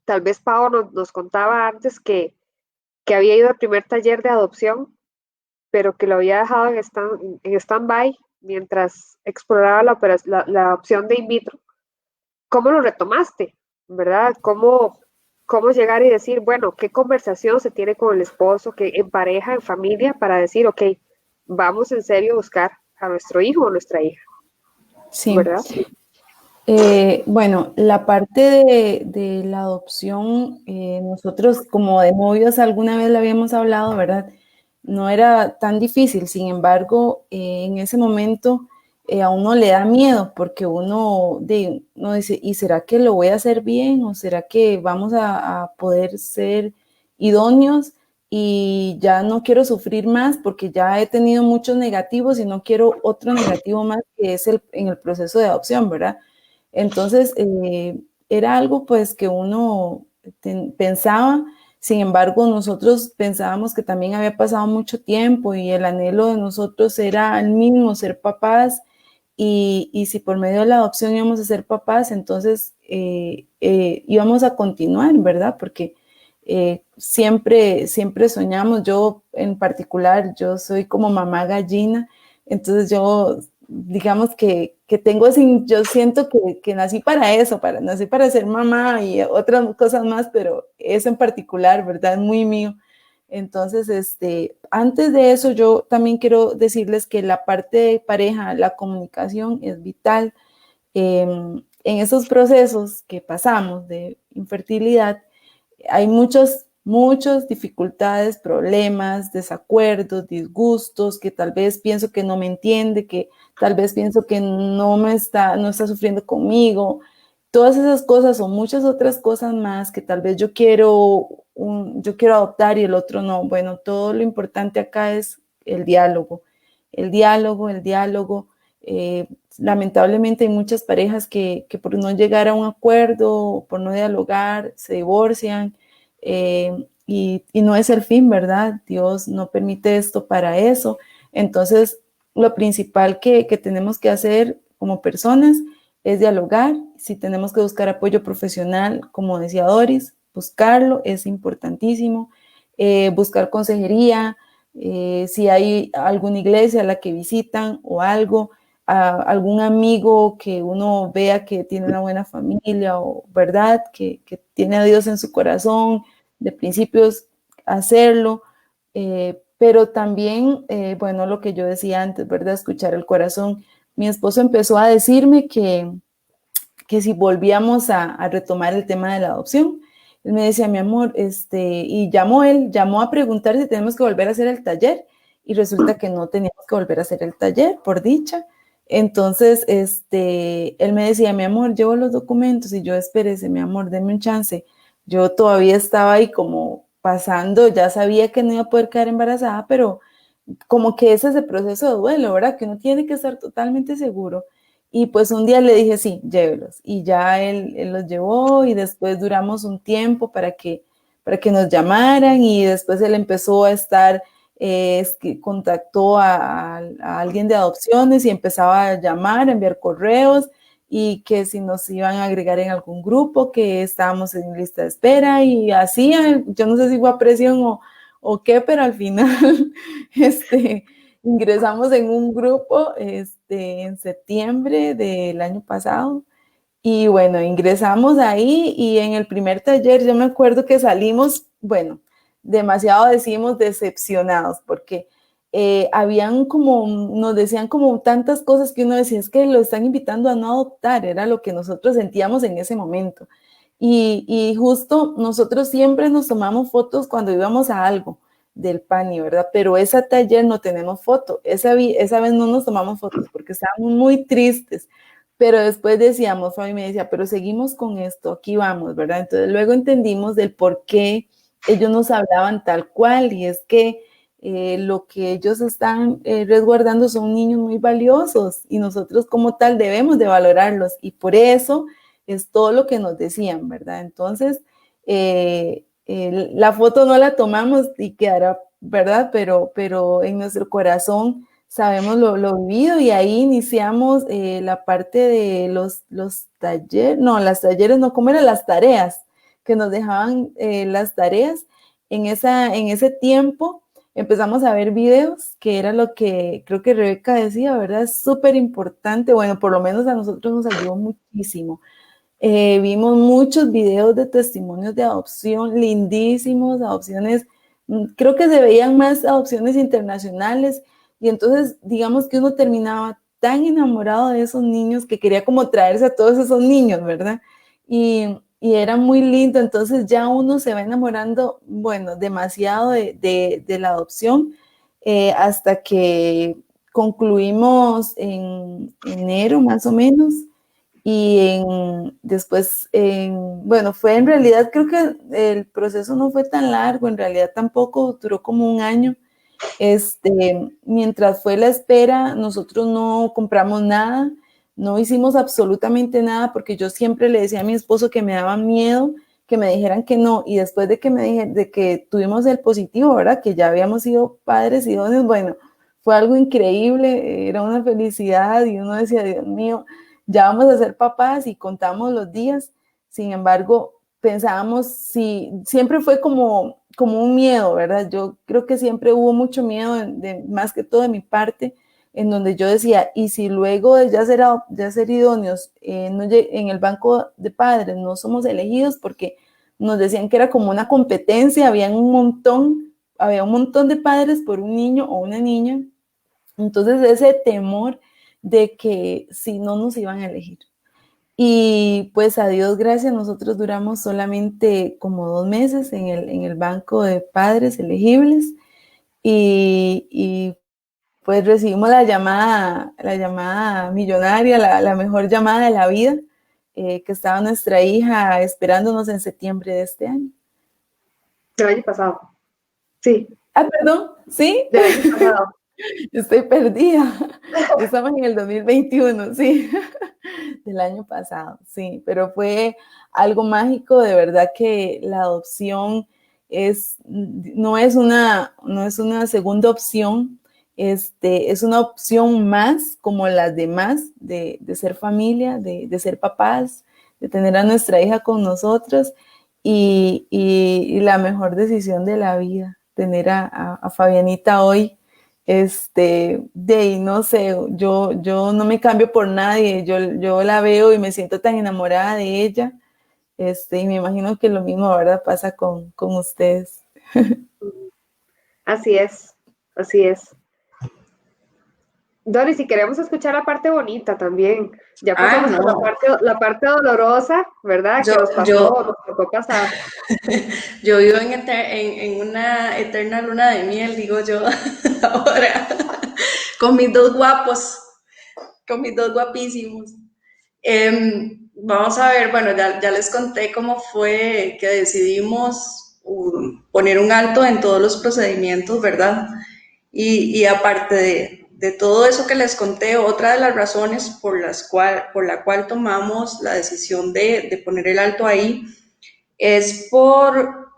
Tal vez Pao nos contaba antes que había ido al primer taller de adopción, pero que lo había dejado en stand-by mientras exploraba la opción de in vitro. ¿Cómo lo retomaste? ¿Verdad? ¿Cómo llegar y decir, bueno, qué conversación se tiene con el esposo, que en pareja, en familia, para decir, ok, vamos en serio a buscar a nuestro hijo o nuestra hija, Sí. ¿verdad? Bueno, la parte de la adopción, nosotros como de novios alguna vez la habíamos hablado, ¿verdad? No era tan difícil, sin embargo, en ese momento a uno le da miedo porque uno dice, ¿y será que lo voy a hacer bien? ¿O será que vamos a poder ser idóneos? Y ya no quiero sufrir más porque ya he tenido muchos negativos y no quiero otro negativo más que es en el proceso de adopción, ¿verdad? Entonces, era algo pues que uno pensaba, sin embargo, nosotros pensábamos que también había pasado mucho tiempo y el anhelo de nosotros era el mismo, ser papás, y si por medio de la adopción íbamos a ser papás, entonces íbamos a continuar, ¿verdad? Porque siempre soñamos, yo en particular, yo soy como mamá gallina, entonces yo digamos que tengo, yo siento que nací para eso, nací para ser mamá y otras cosas más, pero eso en particular, ¿verdad? Es muy mío. Entonces, antes de eso, yo también quiero decirles que la parte de pareja, la comunicación es vital. En esos procesos que pasamos de infertilidad, hay muchas dificultades, problemas, desacuerdos, disgustos, que tal vez pienso que no me entiende, que tal vez pienso que no está sufriendo conmigo. Todas esas cosas o muchas otras cosas más que tal vez yo quiero adoptar y el otro no. Bueno, todo lo importante acá es el diálogo, el diálogo, el diálogo. Lamentablemente hay muchas parejas que por no llegar a un acuerdo, por no dialogar, se divorcian, y no es el fin, ¿verdad? Dios no permite esto para eso. Entonces, lo principal que tenemos que hacer como personas es dialogar. Si tenemos que buscar apoyo profesional, como decía Doris, buscarlo es importantísimo. Buscar consejería, si hay alguna iglesia a la que visitan o algo, algún amigo que uno vea que tiene una buena familia o verdad, que tiene a Dios en su corazón, de principios hacerlo, pero también, bueno, lo que yo decía antes, ¿verdad? Escuchar el corazón. Mi esposo empezó a decirme que si volvíamos a retomar el tema de la adopción. Él me decía, mi amor, y llamó a preguntar si tenemos que volver a hacer el taller, y resulta que no teníamos que volver a hacer el taller, por dicha. Entonces, él me decía, mi amor, llevo los documentos, y yo, espérese, mi amor, deme un chance. Yo todavía estaba ahí como pasando, ya sabía que no iba a poder quedar embarazada, pero como que ese es el proceso de duelo, ¿verdad? Que uno tiene que estar totalmente seguro. Y pues un día le dije, sí, llévelos. Y ya él los llevó y después duramos un tiempo para que nos llamaran y después él empezó a estar, es que contactó a alguien de adopciones y empezaba a llamar, a enviar correos y que si nos iban a agregar en algún grupo, que estábamos en lista de espera y así, yo no sé si fue a presión o qué, pero al final, ingresamos en un grupo en septiembre del año pasado y bueno, ingresamos ahí y en el primer taller yo me acuerdo que salimos, bueno, demasiado decimos decepcionados porque habían como, nos decían como tantas cosas que uno decía, es que lo están invitando a no adoptar, era lo que nosotros sentíamos en ese momento. Y justo nosotros siempre nos tomamos fotos cuando íbamos a algo del PANI, ¿verdad? Pero esa taller no tenemos foto, esa vez no nos tomamos fotos porque estábamos muy tristes, pero después decíamos, Fabi me decía, pero seguimos con esto, aquí vamos, ¿verdad? Entonces luego entendimos del por qué ellos nos hablaban tal cual y es que lo que ellos están resguardando son niños muy valiosos y nosotros como tal debemos de valorarlos y por eso es todo lo que nos decían, ¿verdad? Entonces, la foto no la tomamos y quedará, ¿verdad? Pero en nuestro corazón sabemos lo vivido y ahí iniciamos la parte de los talleres, no, las talleres no, ¿cómo eran las tareas? Que nos dejaban las tareas. En ese tiempo empezamos a ver videos, que era lo que creo que Rebeca decía, ¿verdad? Es súper importante, bueno, por lo menos a nosotros nos ayudó muchísimo. Vimos muchos videos de testimonios de adopción, lindísimos, adopciones, creo que se veían más adopciones internacionales y entonces digamos que uno terminaba tan enamorado de esos niños que quería como traerse a todos esos niños, ¿verdad? Y era muy lindo, entonces ya uno se va enamorando, bueno, demasiado de la adopción hasta que concluimos en enero más o menos y después, bueno, fue en realidad, creo que el proceso no fue tan largo, en realidad tampoco duró como un año. Mientras fue la espera, nosotros no compramos nada, no hicimos absolutamente nada, porque yo siempre le decía a mi esposo que me daba miedo que me dijeran que no, y después de que de que tuvimos el positivo, ¿verdad? Que ya habíamos sido padres idóneos, bueno, fue algo increíble, era una felicidad, y uno decía, Dios mío, ya vamos a ser papás y contamos los días. Sin embargo, pensábamos, si siempre fue como un miedo, ¿verdad? Yo creo que siempre hubo mucho miedo, más que todo de mi parte, en donde yo decía, y si luego de ya ser idóneos no, en el banco de padres no somos elegidos, porque nos decían que era como una competencia, había un montón de padres por un niño o una niña, entonces ese temor de que si no nos iban a elegir. Y pues a Dios gracias, nosotros duramos solamente como 2 meses en el banco de padres elegibles y pues recibimos la llamada millonaria, la mejor llamada de la vida, que estaba nuestra hija esperándonos en septiembre de este año. Del año pasado. Sí. Ah, perdón, ¿sí? Del año pasado. Estoy perdida. Estamos en el 2021, sí. Del año pasado, sí. Pero fue algo mágico, de verdad que la adopción no es una segunda opción, es una opción más como las demás de ser familia, de ser papás, de tener a nuestra hija con nosotros y la mejor decisión de la vida, tener a Fabianita hoy. No sé, yo no me cambio por nadie, yo la veo y me siento tan enamorada de ella, y me imagino que lo mismo, ¿verdad? Pasa con ustedes. Así es, así es. Doris, si queremos escuchar la parte bonita también, ya pasamos por la parte dolorosa, ¿verdad? Que nos tocó pasar. Yo vivo en una eterna luna de miel, digo yo, ahora, con mis dos guapísimos. Vamos a ver, bueno, ya les conté cómo fue que decidimos poner un alto en todos los procedimientos, ¿verdad? Y aparte de todo eso que les conté, otra de las razones por la cual tomamos la decisión de poner el alto ahí es por,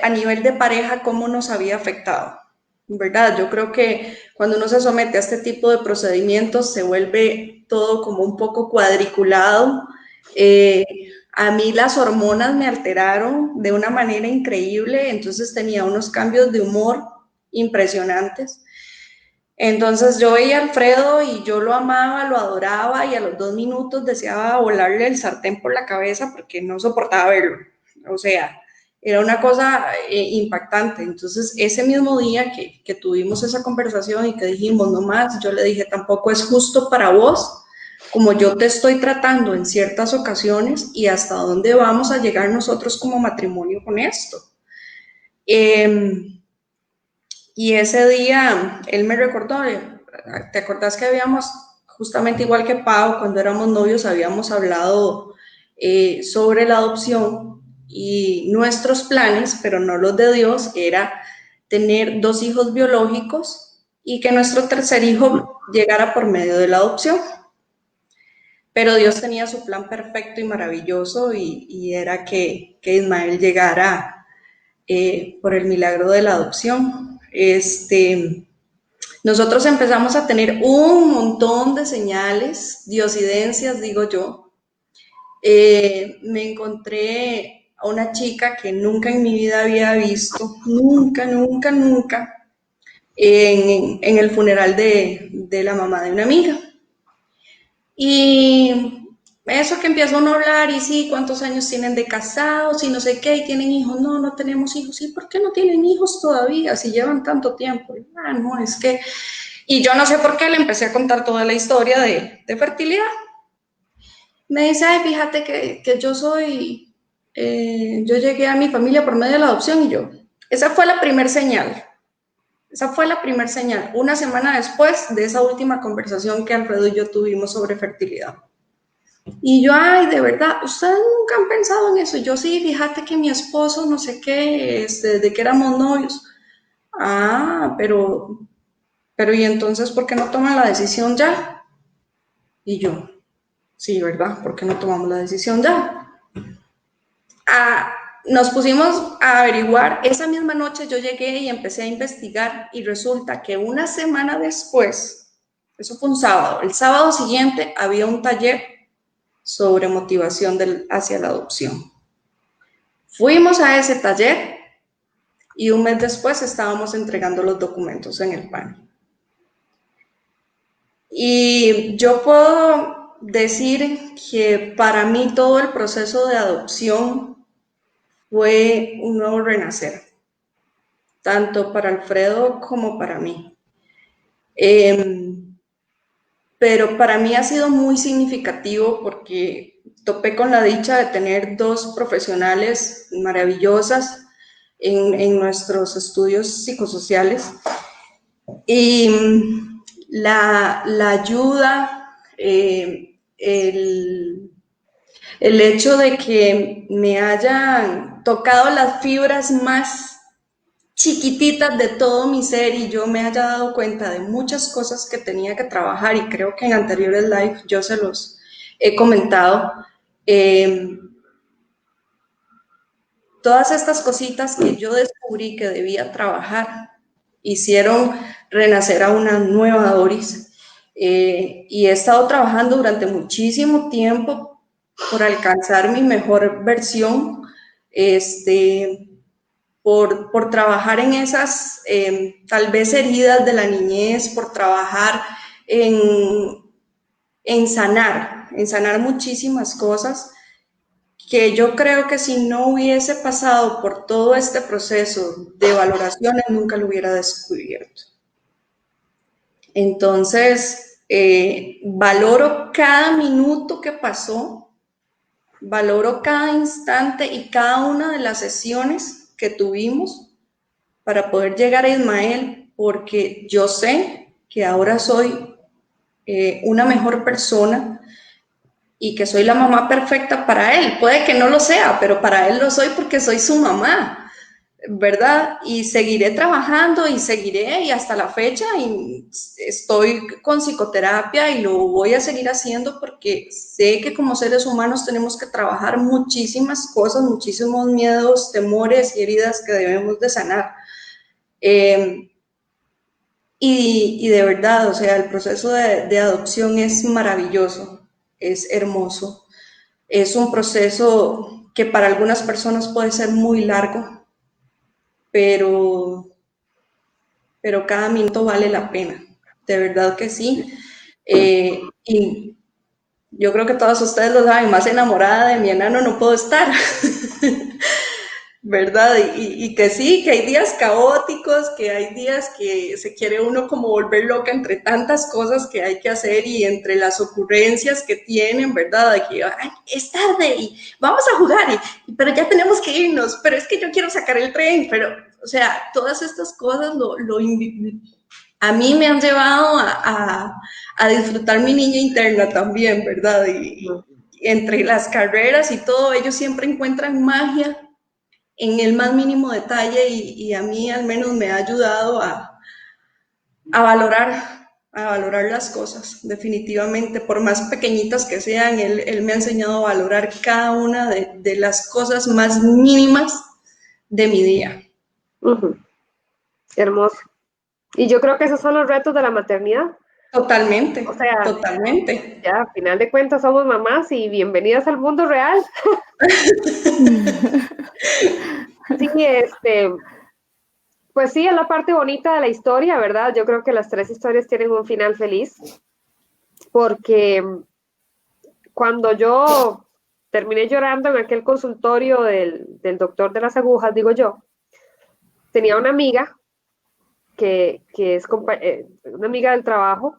a nivel de pareja, cómo nos había afectado, ¿verdad? Yo creo que cuando uno se somete a este tipo de procedimientos se vuelve todo como un poco cuadriculado. A mí las hormonas me alteraron de una manera increíble, entonces tenía unos cambios de humor impresionantes. Entonces yo veía a Alfredo y yo lo amaba, lo adoraba y a los 2 minutos deseaba volarle el sartén por la cabeza porque no soportaba verlo. O sea, era una cosa impactante. Entonces ese mismo día que tuvimos esa conversación y que dijimos no más, yo le dije tampoco es justo para vos como yo te estoy tratando en ciertas ocasiones y hasta dónde vamos a llegar nosotros como matrimonio con esto. Y ese día él me recordó, ¿te acordás que habíamos, justamente igual que Pau, cuando éramos novios, habíamos hablado sobre la adopción y nuestros planes, pero no los de Dios, era tener 2 hijos biológicos y que nuestro tercer hijo llegara por medio de la adopción? Pero Dios tenía su plan perfecto y maravilloso y era que Ismael llegara por el milagro de la adopción. Nosotros empezamos a tener un montón de señales, diosidencias, digo yo. Me encontré a una chica que nunca en mi vida había visto, nunca, en el funeral de la mamá de una amiga. Y eso que empieza uno a hablar, y sí, ¿cuántos años tienen de casados? Y no sé qué, y tienen hijos. No, no tenemos hijos. ¿Y por qué no tienen hijos todavía si llevan tanto tiempo? Ah, no, es que... Y yo no sé por qué le empecé a contar toda la historia de fertilidad. Me dice, ay, fíjate que yo soy... yo llegué a mi familia por medio de la adopción y yo... Esa fue la primera señal. Esa fue la primera señal, una semana después de esa última conversación que Alfredo y yo tuvimos sobre fertilidad. Y yo, ay, de verdad, ¿ustedes nunca han pensado en eso? Yo sí, fíjate que mi esposo, no sé qué, desde que éramos novios. Ah, pero ¿y entonces por qué no toman la decisión ya? Y yo, sí, ¿verdad? ¿Por qué no tomamos la decisión ya? Nos pusimos a averiguar, esa misma noche yo llegué y empecé a investigar y resulta que una semana después, eso fue un sábado, el sábado siguiente había un taller sobre motivación hacia la adopción. Fuimos a ese taller y un mes después estábamos entregando los documentos en el PANI. Y yo puedo decir que para mí todo el proceso de adopción fue un nuevo renacer, tanto para Alfredo como para mí. Pero para mí ha sido muy significativo porque topé con la dicha de tener 2 profesionales maravillosas en nuestros estudios psicosociales. Y la ayuda, el hecho de que me hayan tocado las fibras más chiquititas de todo mi ser y yo me haya dado cuenta de muchas cosas que tenía que trabajar, y creo que en anteriores live yo se los he comentado, todas estas cositas que yo descubrí que debía trabajar hicieron renacer a una nueva Doris, y he estado trabajando durante muchísimo tiempo por alcanzar mi mejor versión, por trabajar en esas tal vez heridas de la niñez, por trabajar en sanar muchísimas cosas que yo creo que si no hubiese pasado por todo este proceso de valoraciones nunca lo hubiera descubierto. Entonces, valoro cada minuto que pasó, valoro cada instante y cada una de las sesiones que tuvimos para poder llegar a Ismael, porque yo sé que ahora soy una mejor persona y que soy la mamá perfecta para él. Puede que no lo sea, pero para él lo soy porque soy su mamá. ¿verdad? Y seguiré trabajando y seguiré y hasta la fecha y estoy con psicoterapia y lo voy a seguir haciendo porque sé que como seres humanos tenemos que trabajar muchísimas cosas, muchísimos miedos, temores y heridas que debemos de sanar. Y de verdad, o sea, el proceso de adopción es maravilloso, es hermoso. Es un proceso que para algunas personas puede ser muy largo, pero, pero cada minuto vale la pena, de verdad que sí. Y yo creo que todos ustedes lo saben, más enamorada de mi enano no puedo estar. ¿Verdad? Y que sí, que hay días caóticos, que hay días que se quiere uno como volver loca entre tantas cosas que hay que hacer y entre las ocurrencias que tienen, ¿verdad? De que ay, es tarde y vamos a jugar, pero ya tenemos que irnos, pero es que yo quiero sacar el tren, pero, o sea, todas estas cosas a mí me han llevado a disfrutar mi niña interna también, ¿verdad? Y entre las carreras y todo, ellos siempre encuentran magia en el más mínimo detalle y a mí al menos me ha ayudado a valorar las cosas, definitivamente, por más pequeñitas que sean, él me ha enseñado a valorar cada una de las cosas más mínimas de mi día. Hermoso. Y yo creo que esos son los retos de la maternidad. Totalmente, O sea, totalmente. ya a final de cuentas somos mamás y bienvenidas al mundo real. Sí, pues sí, es la parte bonita de la historia, ¿verdad? Yo creo que las 3 historias tienen un final feliz, porque cuando yo terminé llorando en aquel consultorio del doctor de las agujas, digo yo, tenía una amiga que es una amiga del trabajo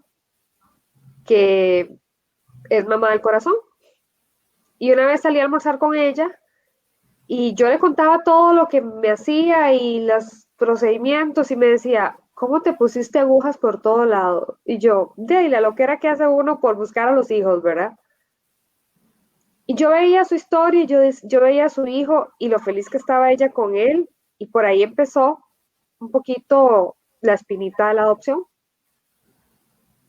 que es mamá del corazón. Y una vez salí a almorzar con ella y yo le contaba todo lo que me hacía y los procedimientos y me decía, ¿cómo te pusiste agujas por todo lado? Y yo, de ahí la loquera que hace uno por buscar a los hijos, ¿verdad? Y yo veía su historia y yo veía a su hijo y lo feliz que estaba ella con él y por ahí empezó un poquito la espinita de la adopción.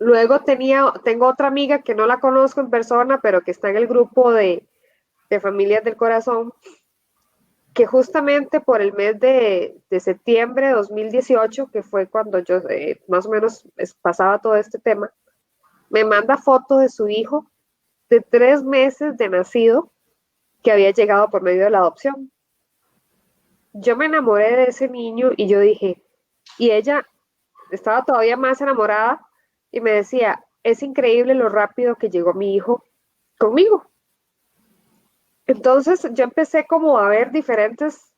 Luego tengo otra amiga que no la conozco en persona, pero que está en el grupo de Familias del Corazón, que justamente por el mes de septiembre de 2018, que fue cuando yo más o menos pasaba todo este tema, me manda fotos de su hijo de 3 meses de nacido que había llegado por medio de la adopción. Yo me enamoré de ese niño y yo dije, y ella estaba todavía más enamorada y me decía, es increíble lo rápido que llegó mi hijo conmigo. Entonces yo empecé como a ver diferentes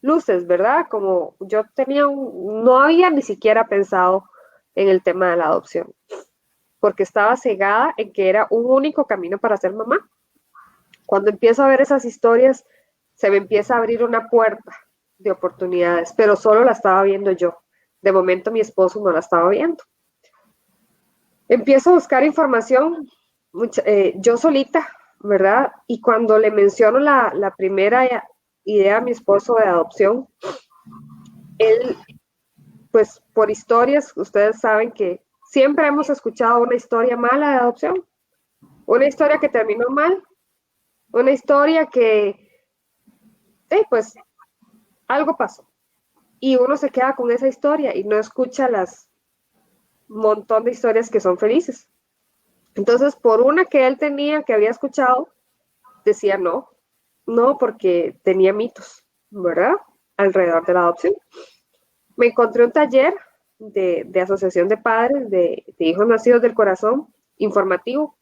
luces, ¿verdad? Como yo no había ni siquiera pensado en el tema de la adopción, porque estaba cegada en que era un único camino para ser mamá. Cuando empiezo a ver esas historias, se me empieza a abrir una puerta de oportunidades, pero solo la estaba viendo yo. De momento mi esposo no la estaba viendo. Empiezo a buscar información yo solita, ¿verdad? Y cuando le menciono la primera idea a mi esposo de adopción, él, pues por historias, ustedes saben que siempre hemos escuchado una historia mala de adopción, una historia que terminó mal, una historia que, pues, algo pasó. Y uno se queda con esa historia y no escucha las montón de historias que son felices. Entonces, por una que él tenía, que había escuchado, decía no, porque tenía mitos, ¿verdad? Alrededor de la adopción. Me encontré un taller de asociación de padres de hijos nacidos del corazón, informativo,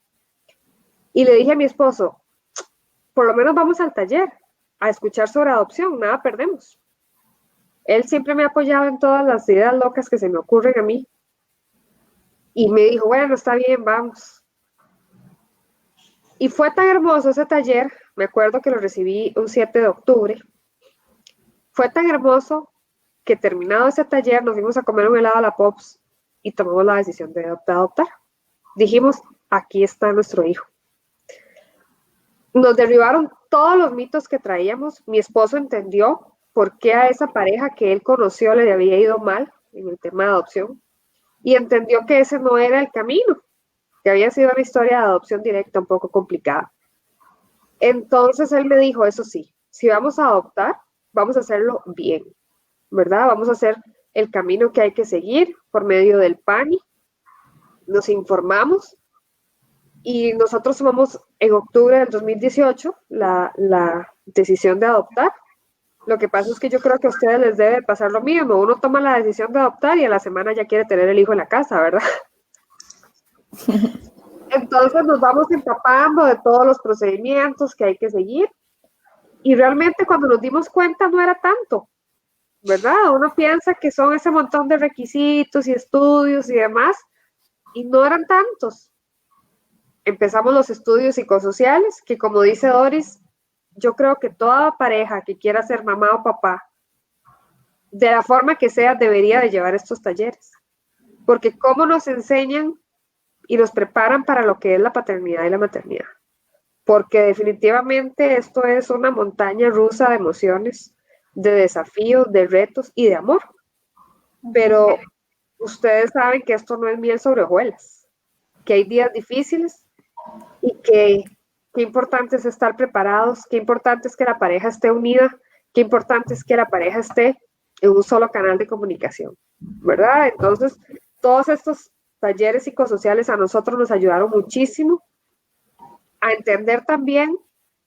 y le dije a mi esposo, por lo menos vamos al taller a escuchar sobre adopción, nada perdemos. Él siempre me ha apoyado en todas las ideas locas que se me ocurren a mí. Y me dijo, bueno, está bien, vamos. Y fue tan hermoso ese taller, me acuerdo que lo recibí un 7 de octubre. Fue tan hermoso que terminado ese taller nos fuimos a comer un helado a la Pops y tomamos la decisión de adoptar. Dijimos, aquí está nuestro hijo. Nos derribaron todos los mitos que traíamos. Mi esposo entendió por qué a esa pareja que él conoció le había ido mal en el tema de adopción y entendió que ese no era el camino, que había sido una historia de adopción directa un poco complicada. Entonces él me dijo, eso sí, si vamos a adoptar, vamos a hacerlo bien, ¿verdad? Vamos a hacer el camino que hay que seguir por medio del PANI, nos informamos y nosotros tomamos en octubre del 2018 la decisión de adoptar. Lo que pasa es que yo creo que a ustedes les debe pasar lo mismo. Uno toma la decisión de adoptar y a la semana ya quiere tener el hijo en la casa, ¿verdad? Entonces nos vamos empapando de todos los procedimientos que hay que seguir y realmente cuando nos dimos cuenta no era tanto, ¿verdad? Uno piensa que son ese montón de requisitos y estudios y demás y no eran tantos. Empezamos los estudios psicosociales que, como dice Doris, yo creo que toda pareja que quiera ser mamá o papá, de la forma que sea, debería de llevar estos talleres. Porque cómo nos enseñan y nos preparan para lo que es la paternidad y la maternidad. Porque definitivamente esto es una montaña rusa de emociones, de desafíos, de retos y de amor. Pero ustedes saben que esto no es miel sobre hojuelas, que hay días difíciles y que qué importante es estar preparados, qué importante es que la pareja esté unida, qué importante es que la pareja esté en un solo canal de comunicación, ¿verdad? Entonces, todos estos talleres psicosociales a nosotros nos ayudaron muchísimo a entender también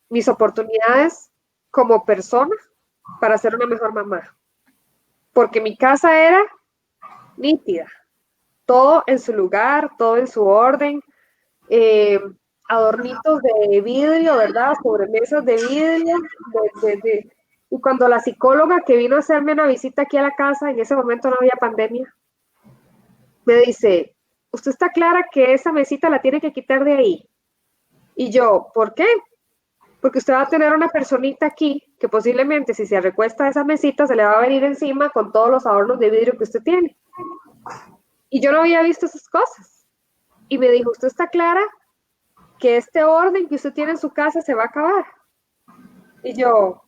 mis oportunidades como persona para ser una mejor mamá. Porque mi casa era nítida, todo en su lugar, todo en su orden, adornitos de vidrio, ¿verdad? Sobremesas de vidrio. Y cuando la psicóloga que vino a hacerme una visita aquí a la casa, en ese momento no había pandemia, me dice, ¿usted está clara que esa mesita la tiene que quitar de ahí? Y yo, ¿por qué? Porque usted va a tener una personita aquí que posiblemente si se recuesta a esa mesita se le va a venir encima con todos los adornos de vidrio que usted tiene. Y yo no había visto esas cosas. Y me dijo, ¿usted está clara que este orden que usted tiene en su casa se va a acabar? Y yo,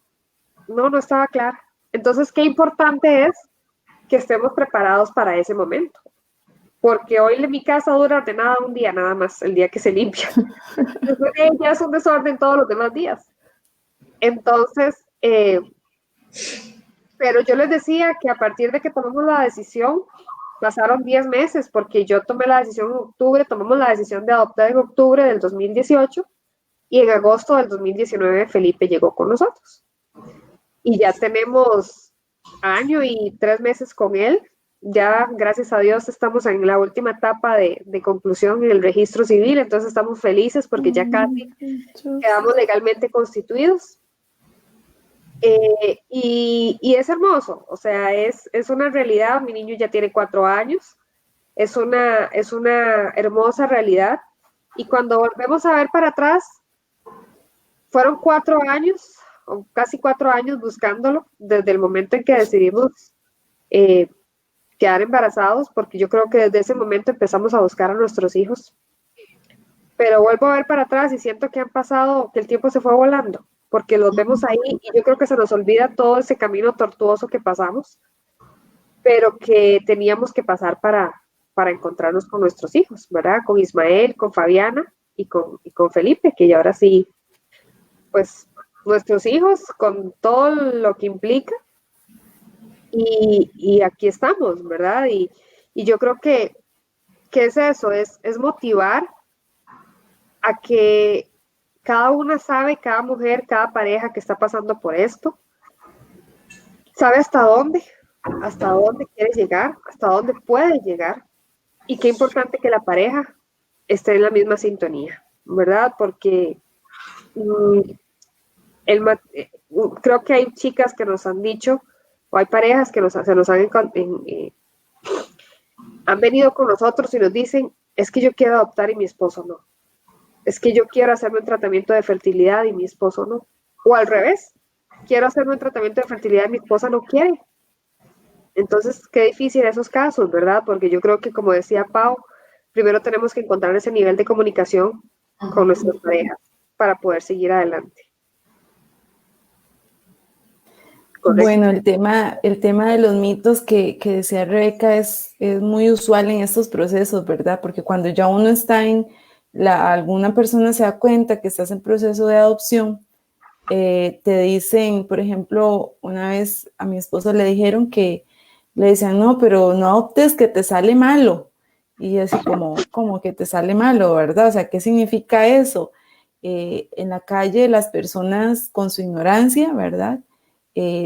no estaba clara. Entonces, qué importante es que estemos preparados para ese momento. Porque hoy mi casa dura ordenada un día nada más, el día que se limpia. Después de ella es un desorden todos los demás días. Entonces, pero yo les decía que a partir de que tomamos la decisión, pasaron 10 meses, porque yo tomé la decisión en octubre, tomamos la decisión de adoptar en octubre del 2018 y en agosto del 2019 Felipe llegó con nosotros. Y ya tenemos año y 3 meses con él. Ya, gracias a Dios, estamos en la última etapa de conclusión en el registro civil, entonces estamos felices porque ya casi quedamos legalmente constituidos. Y es hermoso, o sea, es una realidad. Mi niño ya tiene 4 años, es una hermosa realidad. Y cuando volvemos a ver para atrás, fueron 4 años, o casi 4 años buscándolo, desde el momento en que decidimos quedar embarazados, porque yo creo que desde ese momento empezamos a buscar a nuestros hijos. Pero vuelvo a ver para atrás y siento que han pasado, que el tiempo se fue volando, porque los vemos ahí y yo creo que se nos olvida todo ese camino tortuoso que pasamos, pero que teníamos que pasar para encontrarnos con nuestros hijos, ¿verdad? Con Ismael, con Fabiana y con Felipe, que ya ahora sí, pues nuestros hijos con todo lo que implica y aquí estamos, ¿verdad? Y yo creo que es eso, es motivar a que cada una sabe, cada mujer, cada pareja que está pasando por esto, sabe hasta dónde quiere llegar, hasta dónde puede llegar, y qué importante que la pareja esté en la misma sintonía, ¿verdad? Porque creo que hay chicas que nos han dicho, o hay parejas que han venido con nosotros y nos dicen, es que yo quiero adoptar y mi esposo no. Es que yo quiero hacerme un tratamiento de fertilidad y mi esposo no. O al revés, quiero hacerme un tratamiento de fertilidad y mi esposa no quiere. Entonces, qué difícil esos casos, ¿verdad? Porque yo creo que, como decía Pau, primero tenemos que encontrar ese nivel de comunicación con nuestras parejas para poder seguir adelante. correcto. Bueno, el tema de los mitos que decía Rebeca es muy usual en estos procesos, ¿verdad? Porque cuando ya uno está alguna persona se da cuenta que estás en proceso de adopción, te dicen, por ejemplo, una vez a mi esposo le dijeron que le decían, no, pero no adoptes que te sale malo. Y así como que te sale malo, ¿verdad? O sea, ¿qué significa eso? En la calle las personas con su ignorancia, ¿verdad?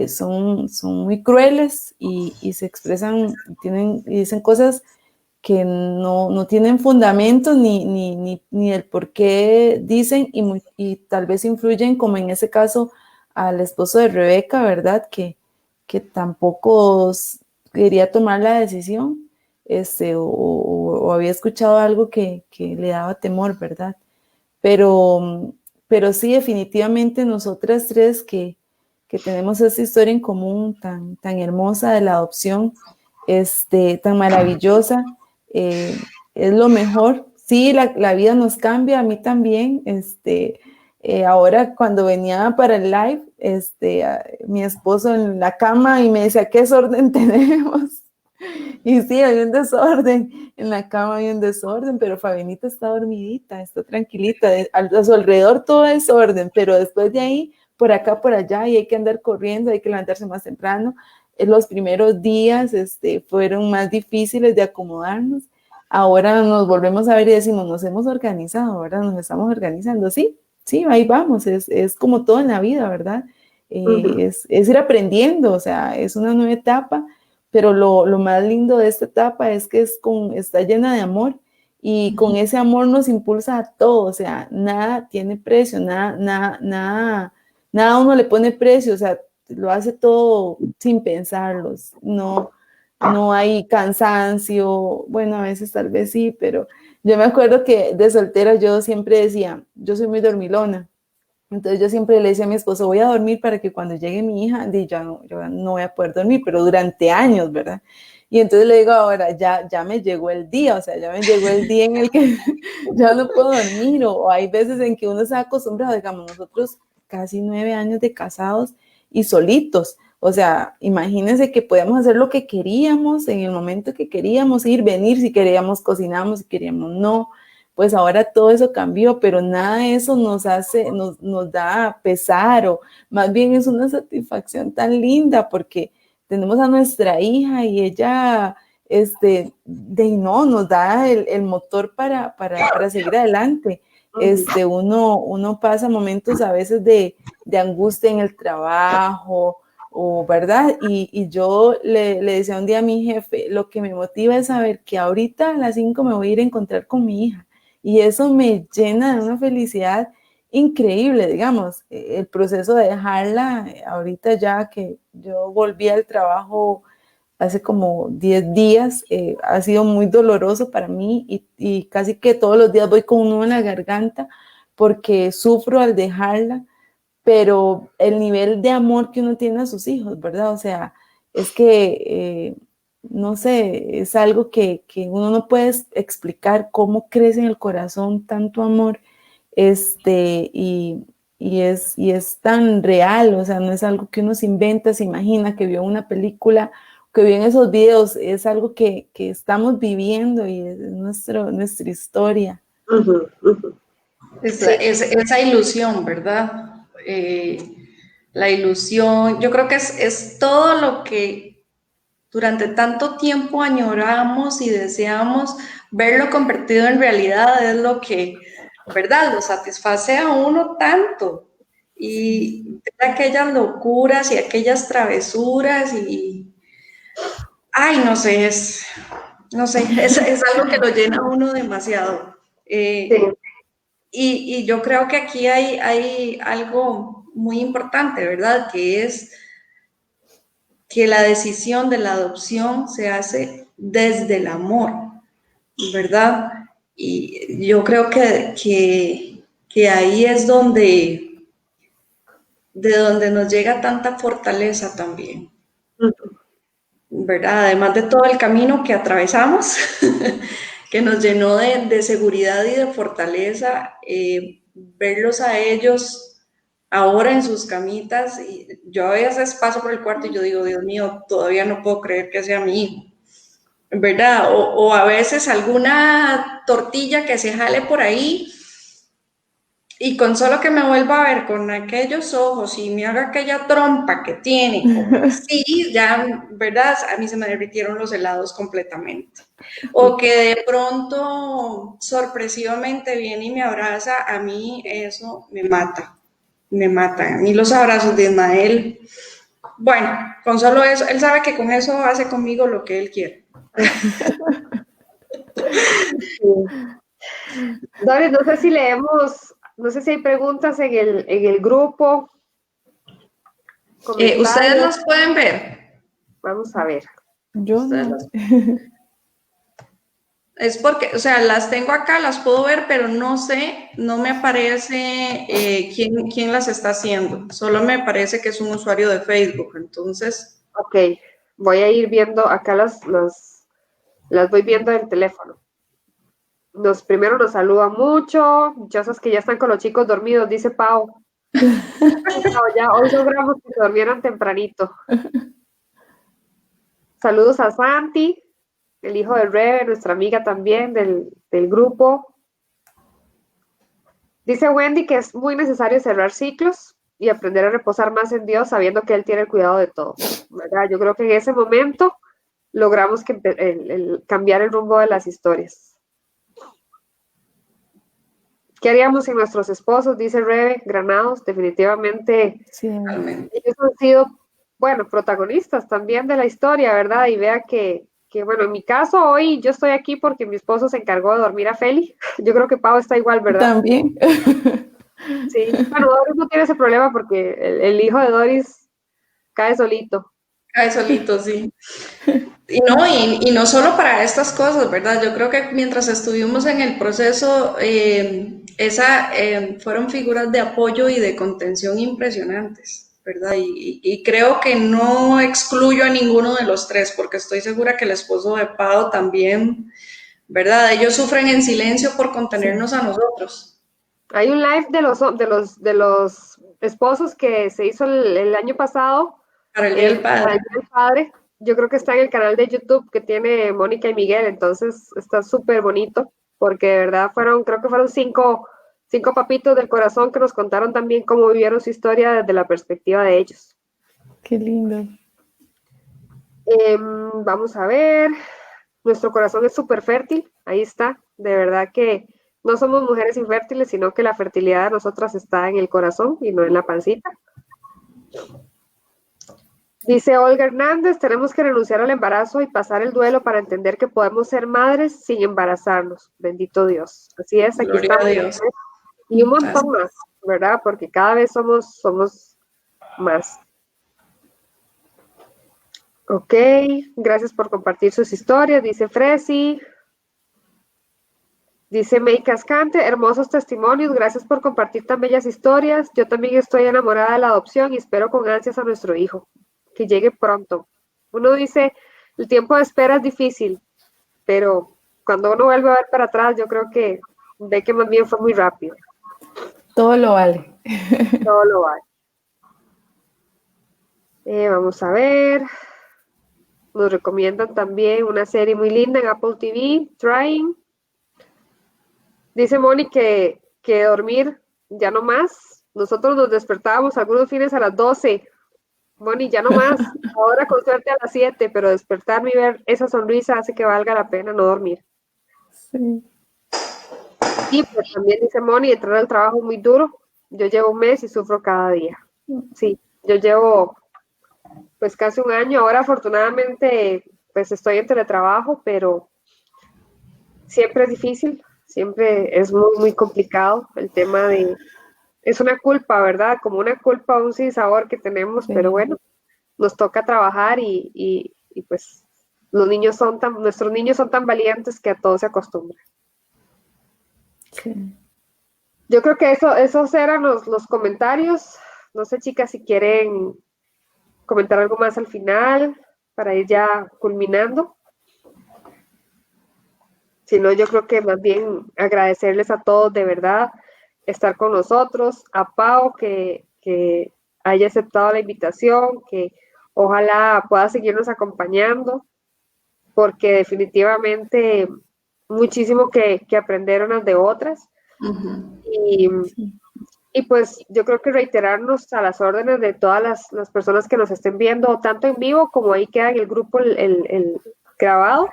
Son muy crueles y se expresan, y dicen cosas que no tienen fundamento ni el por qué dicen y tal vez influyen, como en ese caso, al esposo de Rebeca, ¿verdad? Que tampoco quería tomar la decisión, o había escuchado algo que le daba temor, ¿verdad? Pero, pero sí, definitivamente nosotras tres que tenemos esta historia en común tan hermosa de la adopción, tan maravillosa, es lo mejor. Sí, la vida nos cambia, a mí también. Ahora cuando venía para el live, mi esposo en la cama y me decía, ¿qué desorden tenemos? Y sí, hay un desorden, en la cama hay un desorden, pero Fabianita está dormidita, está tranquilita, a su alrededor todo es orden, pero después de ahí, por acá, por allá, y hay que andar corriendo, hay que levantarse más temprano. Los primeros días fueron más difíciles de acomodarnos. Ahora nos volvemos a ver y decimos, nos hemos organizado, ¿verdad? Nos estamos organizando, sí, sí, ahí vamos, es como todo en la vida, ¿verdad? Es ir aprendiendo, o sea, es una nueva etapa, pero lo más lindo de esta etapa es que está llena de amor y con ese amor nos impulsa a todo, o sea, nada tiene precio, nada uno le pone precio, o sea, lo hace todo sin pensarlos, no hay cansancio, bueno, a veces tal vez sí, pero yo me acuerdo que de soltera yo siempre decía, yo soy muy dormilona. Entonces yo siempre le decía a mi esposo, voy a dormir para que cuando llegue mi hija, yo no voy a poder dormir, pero durante años, ¿verdad? Y entonces le digo ahora, ya me llegó el día, o sea, ya me llegó el día en el que ya no puedo dormir, o hay veces en que uno se ha acostumbrado, digamos, nosotros casi 9 años de casados y solitos, o sea, imagínense que podíamos hacer lo que queríamos en el momento que queríamos ir, venir, si queríamos cocinamos, si queríamos no, pues ahora todo eso cambió, pero nada de eso nos da pesar, o más bien es una satisfacción tan linda porque tenemos a nuestra hija y ella, no, nos da el motor para seguir adelante. Uno pasa momentos a veces de angustia en el trabajo, o verdad, y yo le decía un día a mi jefe, lo que me motiva es saber que ahorita a las 5 me voy a ir a encontrar con mi hija, y eso me llena de una felicidad increíble, digamos, el proceso de dejarla, ahorita ya que yo volví al trabajo hace como 10 días, ha sido muy doloroso para mí y casi que todos los días voy con un nudo en la garganta porque sufro al dejarla, pero el nivel de amor que uno tiene a sus hijos, ¿verdad? O sea, es que, no sé, es algo que uno no puede explicar cómo crece en el corazón tanto amor, y es tan real, o sea, no es algo que uno se inventa, se imagina, que vio una película, que vio en esos videos, es algo que estamos viviendo y es nuestra historia. Uh-huh, uh-huh. Esa ilusión, ¿verdad? La ilusión, yo creo que es todo lo que durante tanto tiempo añoramos y deseamos verlo convertido en realidad, es lo que, ¿verdad? Lo satisface a uno tanto. Y aquellas locuras y aquellas travesuras ay, no sé, es algo que lo llena a uno demasiado. Sí. Y yo creo que aquí hay algo muy importante, ¿verdad? Que es que la decisión de la adopción se hace desde el amor, ¿verdad? Y yo creo que ahí es de donde nos llega tanta fortaleza también, ¿verdad? Además de todo el camino que atravesamos, que nos llenó de seguridad y de fortaleza, verlos a ellos ahora en sus camitas, y yo a veces paso por el cuarto y yo digo, Dios mío, todavía no puedo creer que sea mi hijo, ¿verdad? O a veces alguna tortilla que se jale por ahí y con solo que me vuelva a ver con aquellos ojos y me haga aquella trompa que tiene, como así, ya, ¿verdad? A mí se me derritieron los helados completamente. O que de pronto sorpresivamente viene y me abraza, a mí eso me mata, me mata. A mí los abrazos de Ismael, bueno, con solo eso, él sabe que con eso hace conmigo lo que él quiere. Doris, no sé si leemos, no sé si hay preguntas en el grupo, Ustedes comentarios. los pueden ver. Vamos a ver. Yo no. Es porque, o sea, las tengo acá, las puedo ver, pero no sé, no me aparece quién las está haciendo. Solo me parece que es un usuario de Facebook, entonces. Ok, voy a ir viendo, acá las voy viendo en el teléfono. Primero nos saluda mucho, dichosas que ya están con los chicos dormidos, dice Pau. Pau, ya hoy logramos que se durmieran tempranito. Saludos a Santi, el hijo de Rebe, nuestra amiga también del grupo. Dice Wendy que es muy necesario cerrar ciclos y aprender a reposar más en Dios sabiendo que Él tiene el cuidado de todo, ¿verdad? Yo creo que en ese momento logramos cambiar el rumbo de las historias. ¿Qué haríamos sin nuestros esposos? Dice Rebe Granados, definitivamente. Sí. Ellos han sido, bueno, protagonistas también de la historia, ¿verdad? Y vea que, bueno, en mi caso hoy yo estoy aquí porque mi esposo se encargó de dormir a Feli. Yo creo que Pau está igual, ¿verdad? También. Sí, bueno, Doris no tiene ese problema porque el hijo de Doris cae solito. Cae solito, sí. Y no solo para estas cosas, ¿verdad? Yo creo que mientras estuvimos en el proceso, fueron figuras de apoyo y de contención impresionantes, ¿verdad? Y creo que no excluyo a ninguno de los tres, porque estoy segura que el esposo de Pau también, ¿verdad? Ellos sufren en silencio por contenernos a nosotros. Hay un live de los esposos que se hizo el año pasado. Para el Día del Padre. Para el Día del Padre. Yo creo que está en el canal de YouTube que tiene Mónica y Miguel, entonces está súper bonito, porque de verdad creo que fueron cinco papitos del corazón que nos contaron también cómo vivieron su historia desde la perspectiva de ellos. Qué lindo. Vamos a ver, nuestro corazón es súper fértil, ahí está, de verdad que no somos mujeres infértiles, sino que la fertilidad de nosotras está en el corazón y no en la pancita. Dice Olga Hernández, tenemos que renunciar al embarazo y pasar el duelo para entender que podemos ser madres sin embarazarnos. Bendito Dios. Así es, aquí Gloria estamos. a Dios. Y un montón más, ¿verdad? Porque cada vez somos más. Ok, gracias por compartir sus historias, dice Fresi. Dice May Cascante, hermosos testimonios, gracias por compartir tan bellas historias. Yo también estoy enamorada de la adopción y espero con ansias a nuestro hijo. Que llegue pronto. Uno dice, el tiempo de espera es difícil, pero cuando uno vuelve a ver para atrás, yo creo que ve que más bien fue muy rápido. Todo lo vale. Todo lo vale. Vamos a ver. Nos recomiendan también una serie muy linda en Apple TV, Trying. Dice Moni que dormir ya no más. Nosotros nos despertábamos algunos fines a las 12. Moni, ya no más. Ahora con suerte a las 7, pero despertarme y ver esa sonrisa hace que valga la pena no dormir. Sí. Y pues también dice Moni, entrar al trabajo muy duro. Yo llevo un mes y sufro cada día. Sí, yo llevo pues casi un año. Ahora afortunadamente pues estoy en teletrabajo, pero siempre es difícil, siempre es muy, muy complicado el tema de... Es una culpa, ¿verdad? Como una culpa, un sinsabor que tenemos, Sí. pero bueno, nos toca trabajar y pues nuestros niños son tan valientes que a todo se acostumbran. Sí. Yo creo que esos eran los comentarios. No sé, chicas, si quieren comentar algo más al final para ir ya culminando. Si no, yo creo que más bien agradecerles a todos de verdad estar con nosotros, a Pau, que que haya aceptado la invitación, que ojalá pueda seguirnos acompañando, porque definitivamente muchísimo que aprender unas de otras. Y, y pues yo creo que reiterarnos a las órdenes de todas las personas que nos estén viendo, tanto en vivo como ahí queda en el grupo el grabado,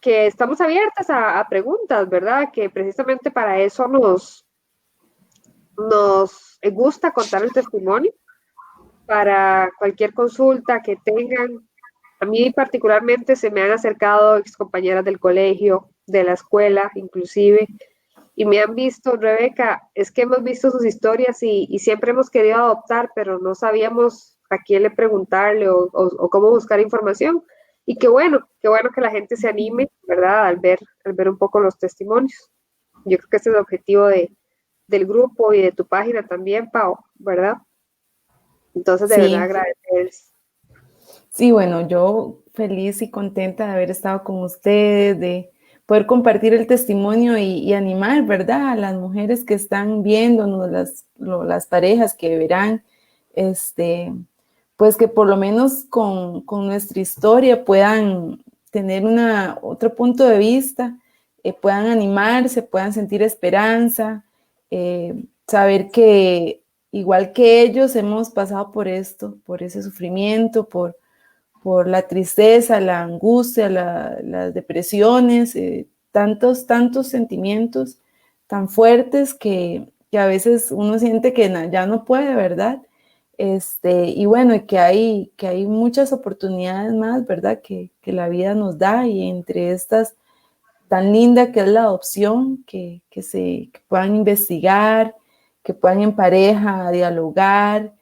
que estamos abiertas a preguntas, ¿verdad? Que precisamente para eso nos gusta contar el testimonio, para cualquier consulta que tengan. A mí particularmente se me han acercado excompañeras del colegio, de la escuela, inclusive, y me han visto, Rebeca, es que hemos visto sus historias y siempre hemos querido adoptar, pero no sabíamos a quién le preguntarle o cómo buscar información. Y qué bueno que la gente se anime, ¿verdad? Al ver un poco los testimonios. Yo creo que ese es el objetivo del grupo y de tu página también, Pau, ¿verdad? Entonces, de verdad, Sí, agradecerles. sí, bueno, yo feliz y contenta de haber estado con ustedes, de poder compartir el testimonio y animar, ¿verdad? A las mujeres que están viéndonos, las parejas que verán, pues que por lo menos con nuestra historia puedan tener otro punto de vista, puedan animarse, puedan sentir esperanza, saber que igual que ellos hemos pasado por esto, por ese sufrimiento, por la tristeza, la angustia, las depresiones, tantos sentimientos tan fuertes que a veces uno siente que ya no puede, ¿verdad? Y bueno, y que hay muchas oportunidades más, ¿verdad? Que la vida nos da, y entre estas tan linda que es la adopción, que puedan investigar, que puedan en pareja dialogar,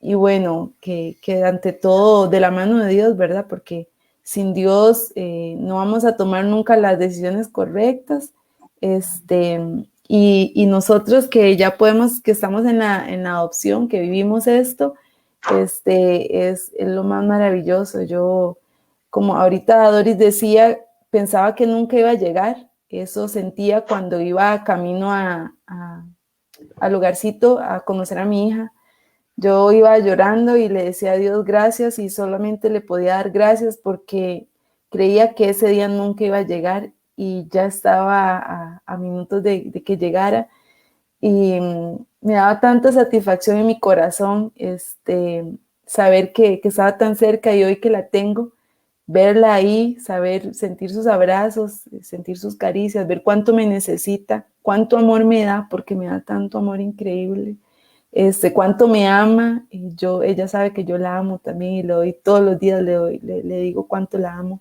y bueno, que ante todo de la mano de Dios, ¿verdad? Porque sin Dios no vamos a tomar nunca las decisiones correctas, y nosotros que ya podemos, que estamos en la adopción, que vivimos esto, es lo más maravilloso. Yo, como ahorita Doris decía, pensaba que nunca iba a llegar. Eso sentía cuando iba camino al lugarcito a conocer a mi hija. Yo iba llorando y le decía a Dios gracias, y solamente le podía dar gracias porque creía que ese día nunca iba a llegar, y ya estaba a minutos de que llegara, y me daba tanta satisfacción en mi corazón saber que estaba tan cerca, y hoy que la tengo, verla ahí, saber, sentir sus abrazos, sentir sus caricias, ver cuánto me necesita, cuánto amor me da, porque me da tanto amor increíble, cuánto me ama, y ella sabe que yo la amo también, y le doy todos los días, le digo cuánto la amo.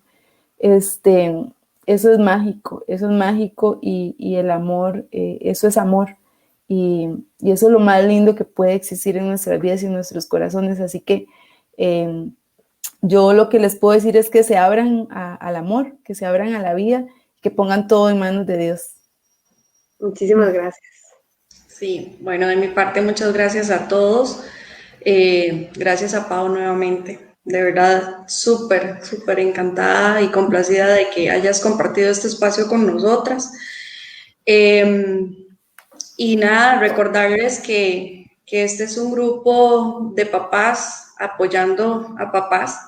Eso es mágico, y el amor, eso es amor, y eso es lo más lindo que puede existir en nuestras vidas y en nuestros corazones. Así que yo lo que les puedo decir es que se abran al amor, que se abran a la vida, que pongan todo en manos de Dios. Muchísimas gracias. Sí, bueno, de mi parte, muchas gracias a todos. Gracias a Pau nuevamente. De verdad, súper encantada y complacida de que hayas compartido este espacio con nosotras. Y nada, recordarles que este es un grupo de papás apoyando a papás.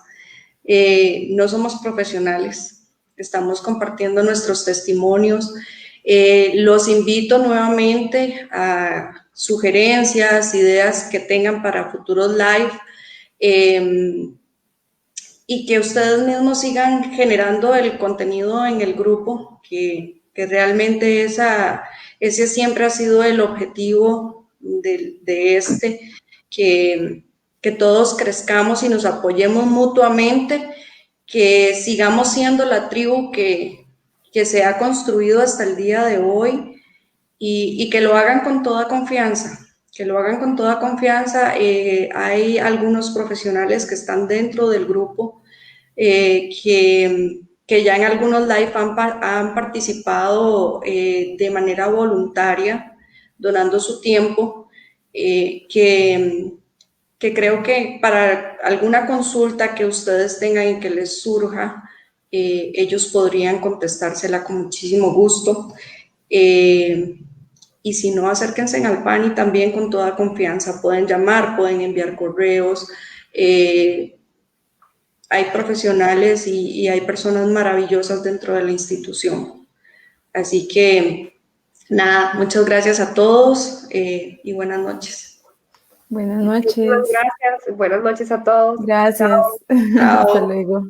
No somos profesionales, estamos compartiendo nuestros testimonios. Los invito nuevamente a sugerencias, ideas que tengan para futuros live, y que ustedes mismos sigan generando el contenido en el grupo, que realmente ese siempre ha sido el objetivo que todos crezcamos y nos apoyemos mutuamente, que sigamos siendo la tribu que se ha construido hasta el día de hoy, y que lo hagan con toda confianza, que lo hagan con toda confianza. Hay algunos profesionales que están dentro del grupo que ya en algunos live han participado de manera voluntaria, donando su tiempo, que creo que para alguna consulta que ustedes tengan y que les surja, ellos podrían contestársela con muchísimo gusto. y si no, acérquense al PANI también con toda confianza. Pueden llamar, pueden enviar correos. Hay profesionales y hay personas maravillosas dentro de la institución. Así que, nada, muchas gracias a todos y buenas noches. Buenas Muchísimas noches. gracias. Buenas noches a todos. Gracias. Chao. Hasta Chao. luego.